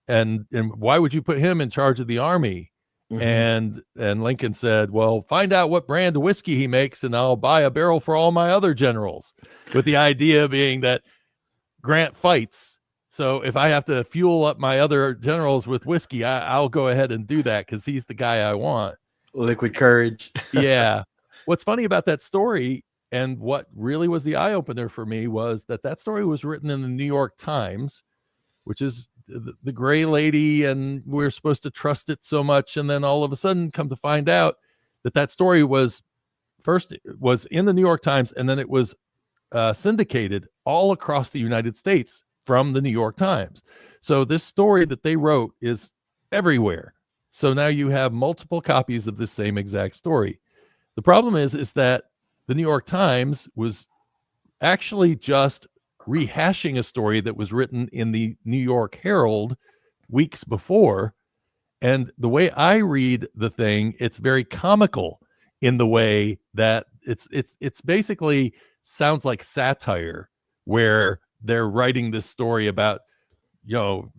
And why would you put him in charge of the army? And Lincoln said, well, find out what brand of whiskey he makes and I'll buy a barrel for all my other generals, with the idea being that Grant fights. So if I have to fuel up my other generals with whiskey, I'll go ahead and do that because he's the guy I want. Liquid courage. Yeah. What's funny about that story, and what really was the eye-opener for me, was that story was written in the New York Times, which is the gray lady, and we're supposed to trust it so much. And then all of a sudden come to find out that story was first it was in the New York Times, and then it was syndicated all across the United States from the New York Times. So this story that they wrote is everywhere. So now you have multiple copies of the same exact story. The problem is that the New York Times was actually just rehashing a story that was written in the New York Herald weeks before. And the way I read the thing, it's very comical in the way that it's basically sounds like satire, where they're writing this story about, your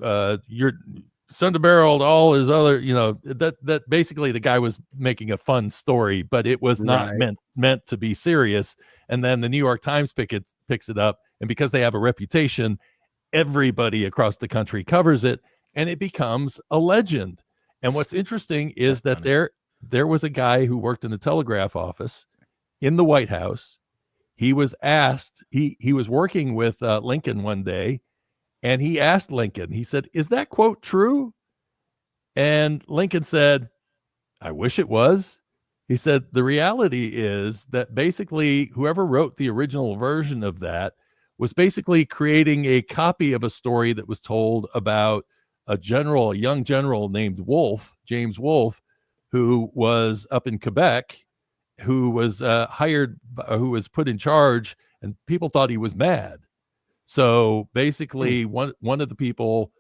Thunder Barreled, all his other, that basically the guy was making a fun story, but it was not meant to be serious. And then the New York Times picks it up, and because they have a reputation, everybody across the country covers it, and it becomes a legend. And what's interesting is that there was a guy who worked in the telegraph office in the White House. He was asked, he was working with Lincoln one day, and he asked Lincoln, he said, "Is that quote true?" And Lincoln said, "I wish it was." He said, "The reality is that basically whoever wrote the original version of that was basically creating a copy of a story that was told about a young general named James Wolfe, who was up in Quebec, who was who was put in charge, and people thought he was mad. So basically, one of the people,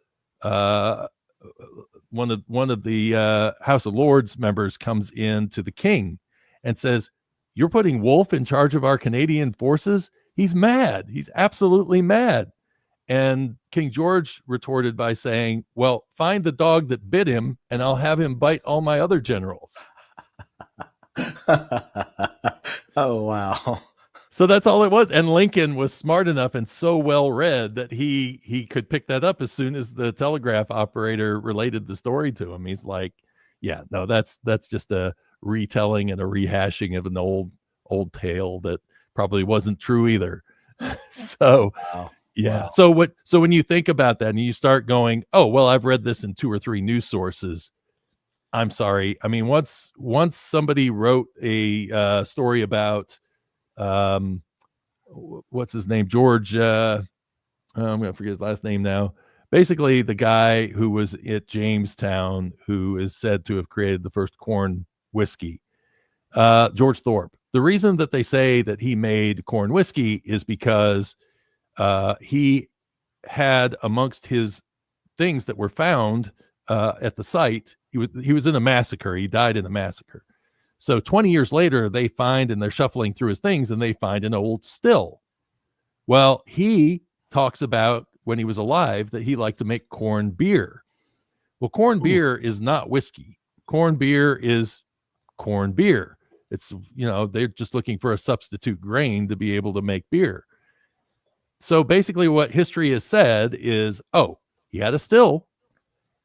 one of the House of Lords members comes in to the king and says, "You're putting Wolfe in charge of our Canadian forces? He's mad. He's absolutely mad." And King George retorted by saying, "Well, find the dog that bit him, and I'll have him bite all my other generals." Oh, wow. So that's all it was. And Lincoln was smart enough and so well read that he could pick that up as soon as the telegraph operator related the story to him. He's like, "Yeah, no, that's just a retelling and a rehashing of an old tale that probably wasn't true either." So Wow. yeah. Wow. So when you think about that and you start going, "Oh, well, I've read this in 2 or 3 news sources." I'm sorry. I mean, once somebody wrote a story about what's his name? George, I'm going to forget his last name now. Basically, the guy who was at Jamestown, who is said to have created the first corn whiskey, George Thorpe. The reason that they say that he made corn whiskey is because he had amongst his things that were found at the site, he was in a massacre. He died in a massacre. So 20 years later, they find, and they're shuffling through his things, and they find an old still. Well, he talks about when he was alive that he liked to make corn beer. Well, corn beer is not whiskey. Corn beer is corn beer. It's, they're just looking for a substitute grain to be able to make beer. So basically what history has said is, oh, he had a still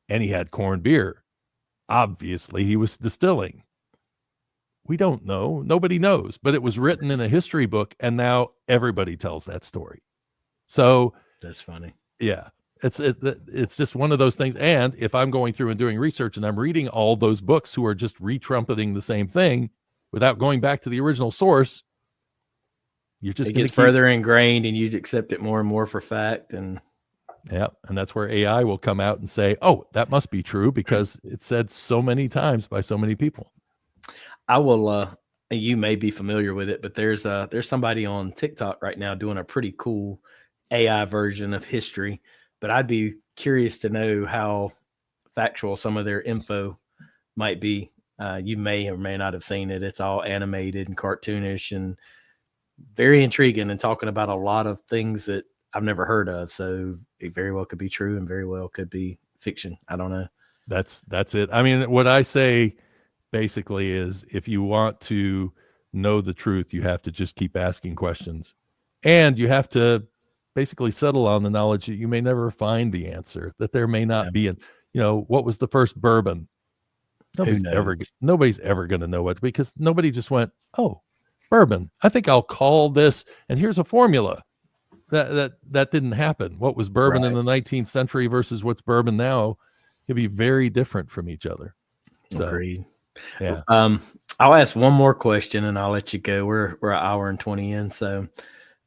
and he had corn beer. Obviously, he was distilling. We don't know. Nobody knows, but it was written in a history book, and now everybody tells that story. So that's funny. Yeah, it's just one of those things. And if I'm going through and doing research and I'm reading all those books who are just re-trumpeting the same thing without going back to the original source, you're just going to further ingrained, and you accept it more and more for fact. And yeah, and that's where AI will come out and say, "Oh, that must be true because it's said so many times by so many people." I will, you may be familiar with it, but there's somebody on TikTok right now doing a pretty cool AI version of history, but I'd be curious to know how factual some of their info might be. You may or may not have seen it. It's all animated and cartoonish and very intriguing and talking about a lot of things that I've never heard of. So it very well could be true and very well could be fiction. I don't know. That's it. I mean, what I say basically is if you want to know the truth, you have to just keep asking questions, and you have to basically settle on the knowledge that you may never find the answer, that there may not be what was the first bourbon? Nobody's ever going to know it, because nobody just went, "Oh, bourbon. I think I'll call this, and here's a formula." That didn't happen. What was bourbon in the 19th century versus what's bourbon now can be very different from each other. So, agreed. Yeah. I'll ask one more question and I'll let you go. We're an hour and 20 in. So,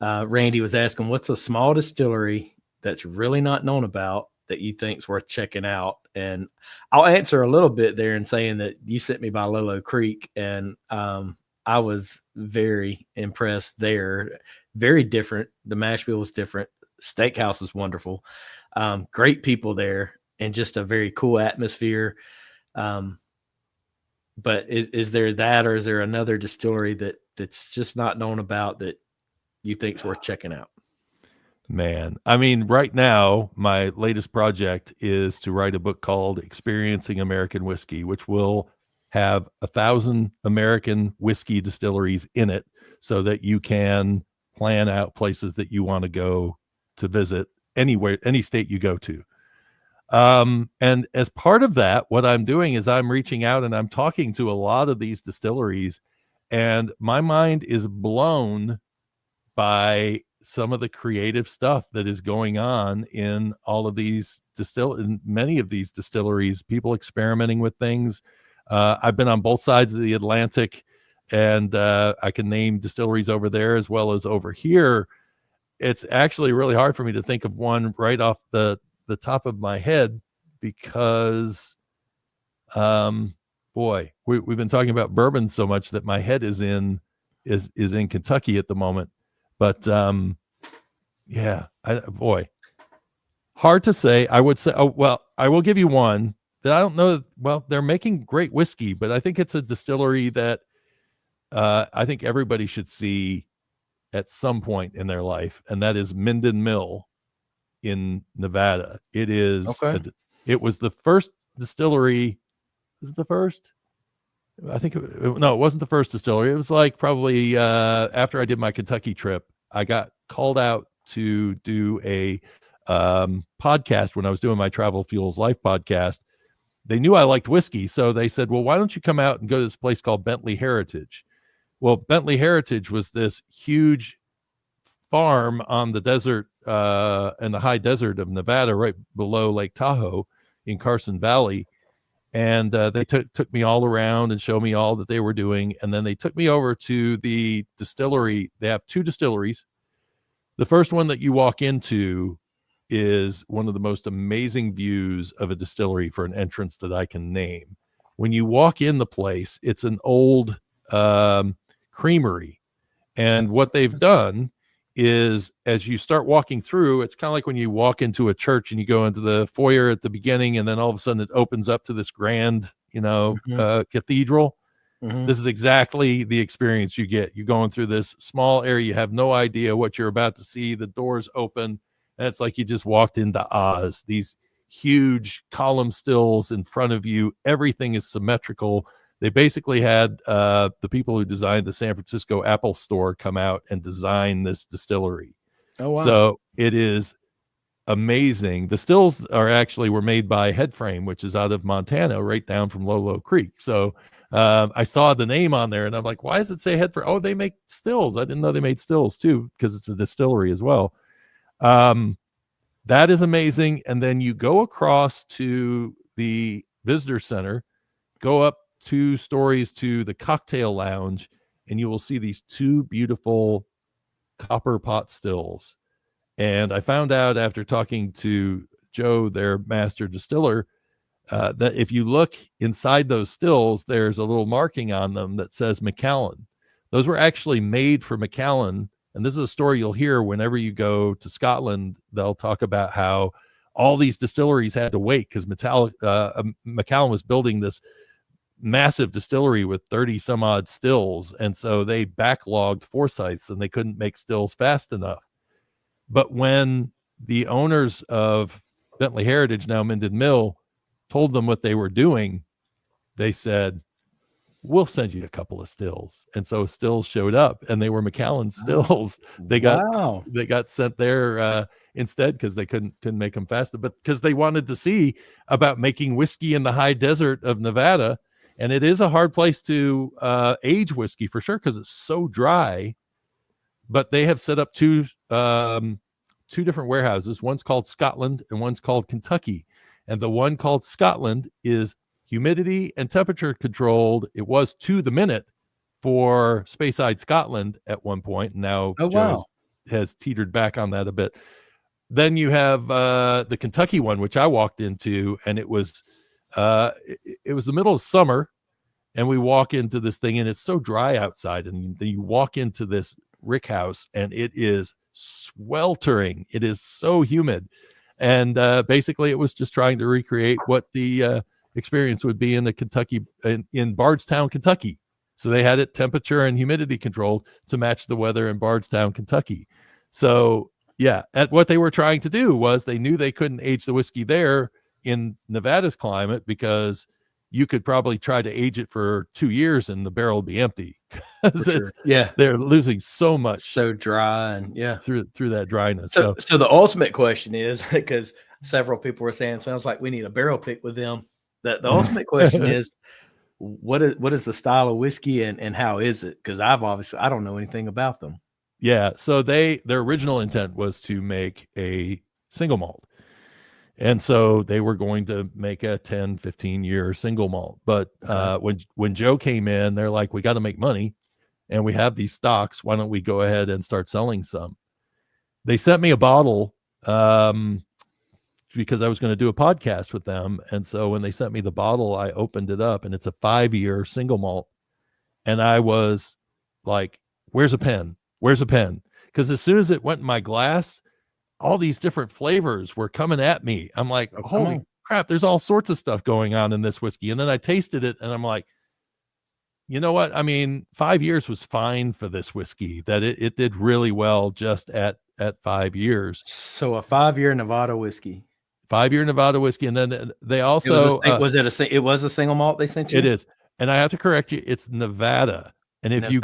Randy was asking, what's a small distillery that's really not known about that you think's worth checking out? And I'll answer a little bit there in saying that you sent me by Lolo Creek, and I was very impressed there. Very different. The mash bill was different. Steakhouse was wonderful. Great people there, and just a very cool atmosphere. But is there that, or is there another distillery that's just not known about that you think is worth checking out? Man, I mean, right now, my latest project is to write a book called Experiencing American Whiskey, which will have 1,000 American whiskey distilleries in it so that you can plan out places that you want to go to visit anywhere, any state you go to. And as part of that, what I'm doing is I'm reaching out and I'm talking to a lot of these distilleries, and my mind is blown by some of the creative stuff that is going on in all of these in many of these distilleries, people experimenting with things. I've been on both sides of the Atlantic, and I can name distilleries over there as well as over here. It's actually really hard for me to think of one right off the top of my head because, boy, we've been talking about bourbon so much that my head is in Kentucky at the moment. But yeah, boy, hard to say. I would say, I will give you one that I don't know. Well, they're making great whiskey, but I think it's a distillery that I think everybody should see at some point in their life, and that is Minden Mill in Nevada. It is. Okay. It was the first distillery. Is it the first? I think no, it wasn't the first distillery. It was like probably after I did my Kentucky trip, I got called out to do a podcast when I was doing my Travel Fuels Life podcast. They knew I liked whiskey, so they said, well, why don't you come out and go to this place called Bentley Heritage? Well, Bentley Heritage was this huge farm on the desert in the high desert of Nevada, right below Lake Tahoe in Carson Valley. And they took me all around and showed me all that they were doing. And then they took me over to the distillery. They have two distilleries. The first one that you walk into is one of the most amazing views of a distillery for an entrance that I can name. When you walk in the place, it's an old creamery. And what they've done is as you start walking through, it's kind of like when you walk into a church and you go into the foyer at the beginning, and then all of a sudden it opens up to this grand, cathedral. Mm-hmm. This is exactly the experience you get. You're going through this small area. You have no idea what you're about to see. The doors open, and it's like you just walked into Oz. These huge column stills in front of you. Everything is symmetrical. They basically had the people who designed the San Francisco Apple Store come out and design this distillery. Oh, wow. So it is amazing. The stills were made by Headframe, which is out of Montana, right down from Lolo Creek. So I saw the name on there and I'm like, why does it say Headframe? Oh, they make stills. I didn't know they made stills too, because it's a distillery as well. That is amazing. And then you go across to the visitor center, go up 2 stories to the cocktail lounge, and you will see these 2 beautiful copper pot stills. And I found out after talking to Joe, their master distiller, that if you look inside those stills, there's a little marking on them that says Macallan. Those were actually made for Macallan. And this is a story you'll hear whenever you go to Scotland. They'll talk about how all these distilleries had to wait because Macallan was building this massive distillery with 30 some odd stills, and so they backlogged Forsyths and they couldn't make stills fast enough. But when the owners of Bentley Heritage, now Minden Mill, told them what they were doing, they said, we'll send you a couple of stills. And so stills showed up, and they were Macallan stills. They got sent there instead because they couldn't make them fast, but because they wanted to see about making whiskey in the high desert of Nevada. And it is a hard place to age whiskey for sure because it's so dry. But they have set up two different warehouses. One's called Scotland and one's called Kentucky. And the one called Scotland is humidity and temperature controlled. It was to the minute for Speyside, Scotland at one point. Now Oh, Joe wow. has teetered back on that a bit. Then you have the Kentucky one, which I walked into, and it was the middle of summer, and we walk into this thing, and it's so dry outside, and then you walk into this rick house, and it is sweltering. It is so humid, and basically, it was just trying to recreate what the experience would be in the Kentucky in Bardstown, Kentucky. So they had it temperature and humidity controlled to match the weather in Bardstown, Kentucky. So yeah, what they were trying to do was they knew they couldn't age the whiskey there in Nevada's climate because you could probably try to age it for 2 years and the barrel will be empty because Sure. Yeah. they're losing so much So dry and through that dryness. So the ultimate question is, because several people were saying, sounds like we need a barrel pick with them. The ultimate question is, what is the style of whiskey and how is it? Because I don't know anything about them. Yeah. So their original intent was to make a single malt. And so they were going to make a 10, 15-year single malt. But when Joe came in, they're like, we got to make money and we have these stocks. Why don't we go ahead and start selling some? They sent me a bottle because I was going to do a podcast with them. And so when they sent me the bottle, I opened it up and it's a 5-year single malt. And I was like, where's a pen? Where's a pen? Because as soon as it went in my glass, all these different flavors were coming at me. I'm like, holy crap, there's all sorts of stuff going on in this whiskey. And then I tasted it and I'm like, you know what? I mean, 5 years was fine for this whiskey, that it did really well just at 5 years. So a 5-year Nevada whiskey. 5-year Nevada whiskey. And then they also, it was a single malt they sent you? It is. And I have to correct you. It's Nevada. And if you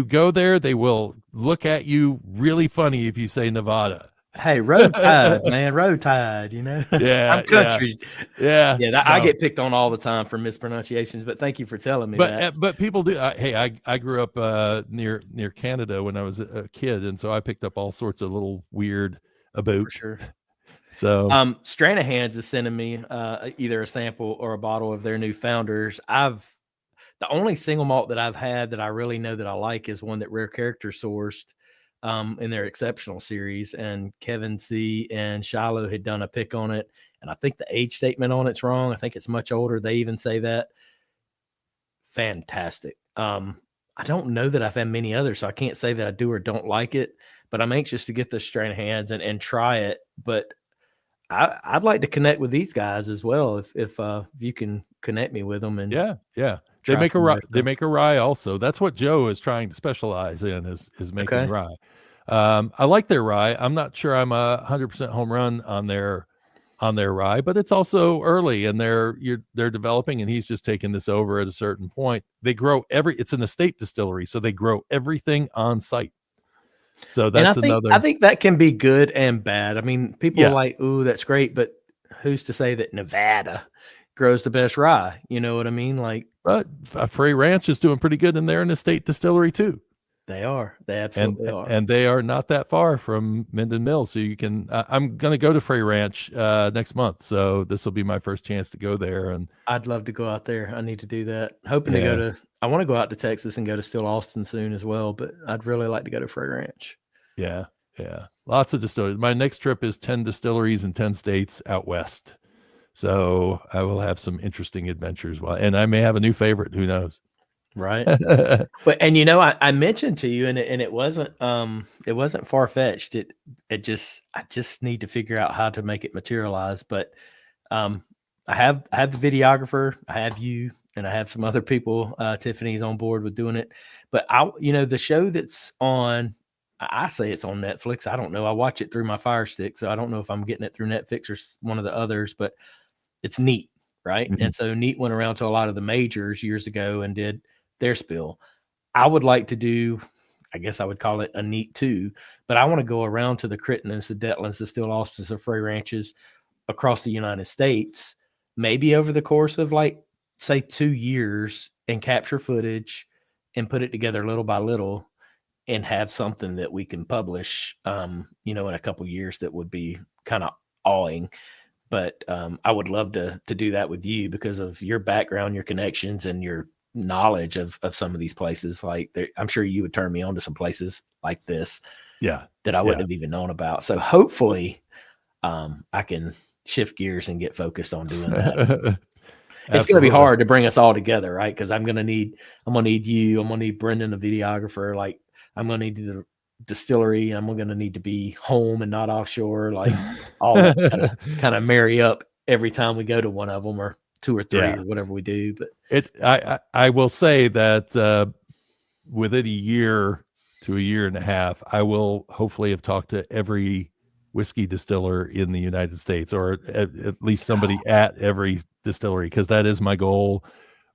go there, they will look at you really funny if you say Nevada. Hey, road tide, man, road tide, you know? Yeah. I'm country. Yeah. I get picked on all the time for mispronunciations, but thank you for telling me that. But people do. I grew up near Canada when I was a kid. And so I picked up all sorts of little weird about. For sure. So Stranahan's is sending me either a sample or a bottle of their new Founders. The only single malt that I've had that I really know that I like is one that Rare Character sourced in their Exceptional series, and Kevin C. and Shiloh had done a pick on it, and I think the age statement on it's wrong. I think it's much older. They even say that. Fantastic. I don't know that I've had many others, so I can't say that I do or don't like it, but I'm anxious to get the Stranahan's and try it. But I'd like to connect with these guys as well if you can connect me with them. And yeah. They make a rye also. That's what Joe is trying to specialize in is making rye. I like their rye. I'm not sure I'm 100% home run on their rye, but it's also early and they're developing, and he's just taking this over at a certain point. They grow it's an estate distillery, so they grow everything on site. So that's I think that can be good and bad. I mean, people are like, ooh, that's great, but who's to say that Nevada grows the best rye? You know what I mean? Like, but Frey Ranch is doing pretty good in their estate distillery too. They are. They absolutely are. And they are not that far from Minden Mill. So you can, I'm going to go to Frey Ranch next month. So this will be my first chance to go there. And I'd love to go out there. I need to do that. Hoping to I want to go out to Texas and go to Still Austin soon as well, but I'd really like to go to Frey Ranch. Yeah. Lots of distilleries. My next trip is 10 distilleries in 10 states out west. So I will have some interesting adventures, and I may have a new favorite. Who knows? Right. But I mentioned to you, and it wasn't far fetched. I just need to figure out how to make it materialize. But I have the videographer, I have you, and I have some other people. Tiffany's on board with doing it. But the show that's on, I say it's on Netflix. I don't know. I watch it through my Fire Stick, so I don't know if I'm getting it through Netflix or one of the others. But it's Neat, right? Mm-hmm. And so Neat went around to a lot of the majors years ago and did their spill. I would like to do, I guess I would call it a Neat 2, but I want to go around to the Crittenans, the Detlins, the Still Austins, the Frey Ranches across the United States, maybe over the course of say 2 years, and capture footage and put it together little by little and have something that we can publish, in a couple of years that would be kind of awing. but I would love to do that with you because of your background, your connections, and your knowledge of some of these places. Like I'm sure you would turn me on to some places like this that I wouldn't have even known about. So hopefully I can shift gears and get focused on doing that. It's going to be hard to bring us all together, right? Because I'm going to need you. I'm going to need Brendan, the videographer. Like I'm going to need the distillery. I'm going to need to be home and not offshore. Like all that kind of marry up every time we go to one of them, or 2 or 3 or whatever we do. But I will say that within a year to a year and a half, I will hopefully have talked to every whiskey distiller in the United States, or at least somebody at every distillery, because that is my goal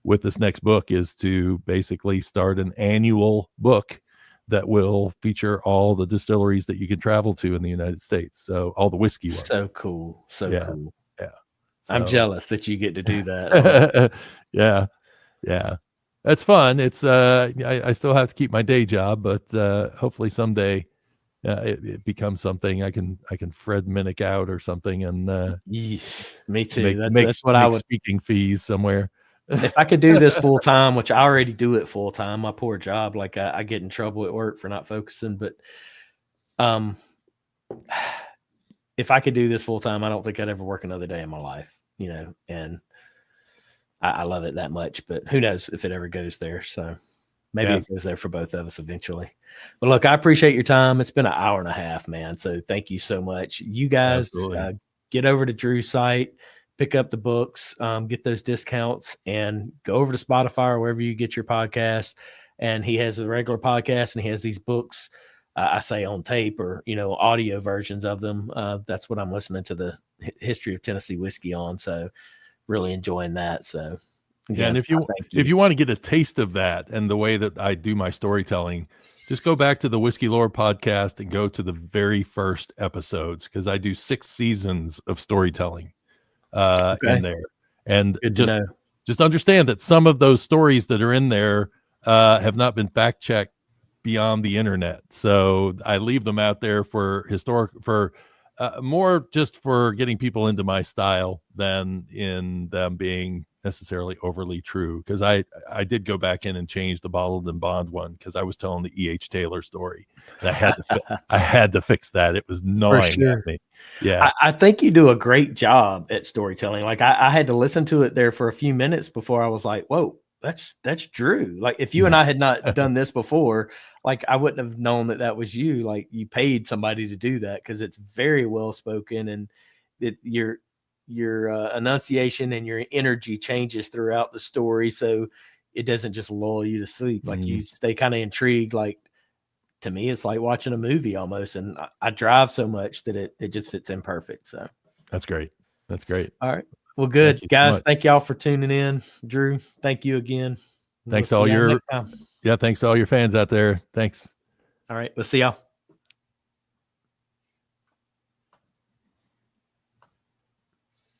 with this next book, is to basically start an annual book that will feature all the distilleries that you can travel to in the United States. So all the whiskey ones. So cool. So cool. Yeah. So. I'm jealous that you get to do that. Yeah. That's fun. It's I still have to keep my day job, but hopefully someday it becomes something I can Fred Minnick out or something, and me too. That's what I would, speaking fees somewhere. If I could do this full time, which I already do it full time, my poor job, like I get in trouble at work for not focusing. But if I could do this full time, I don't think I'd ever work another day in my life, and I love it that much. But who knows if it ever goes there? So maybe it goes there for both of us eventually. But look, I appreciate your time. It's been an hour and a half, man. So thank you so much. You guys get over to Drew's site, pick up the books, get those discounts, and go over to Spotify or wherever you get your podcast. And he has a regular podcast, and he has these books, I say on tape, or, audio versions of them. That's what I'm listening to the history of Tennessee whiskey on. So really enjoying that. So yeah, and if you want to get a taste of that and the way that I do my storytelling, just go back to the Whiskey Lore podcast and go to the very first episodes, because I do 6 seasons of storytelling in there. And just understand that some of those stories that are in there have not been fact checked beyond the internet. So I leave them out there for more just for getting people into my style than in them being necessarily overly true. Because I did go back in and change the bottled and bond one, because I was telling the E.H. Taylor story, and I had to fix that. It was gnawing at me. Yeah, I think you do a great job at storytelling. Like I had to listen to it there for a few minutes before I was like, whoa, that's Drew. Like if you and I had not done this before, like I wouldn't have known that was you. Like you paid somebody to do that, because it's very well spoken, and your enunciation and your energy changes throughout the story, so it doesn't just lull you to sleep. Like you stay kind of intrigued. Like to me, it's like watching a movie almost. And I drive so much that it just fits in perfect. So that's great. All right. Well, good guys. Thank y'all for tuning in. Drew, thank you again. Thanks to all your thanks to all your fans out there. Thanks. All right. We'll see y'all.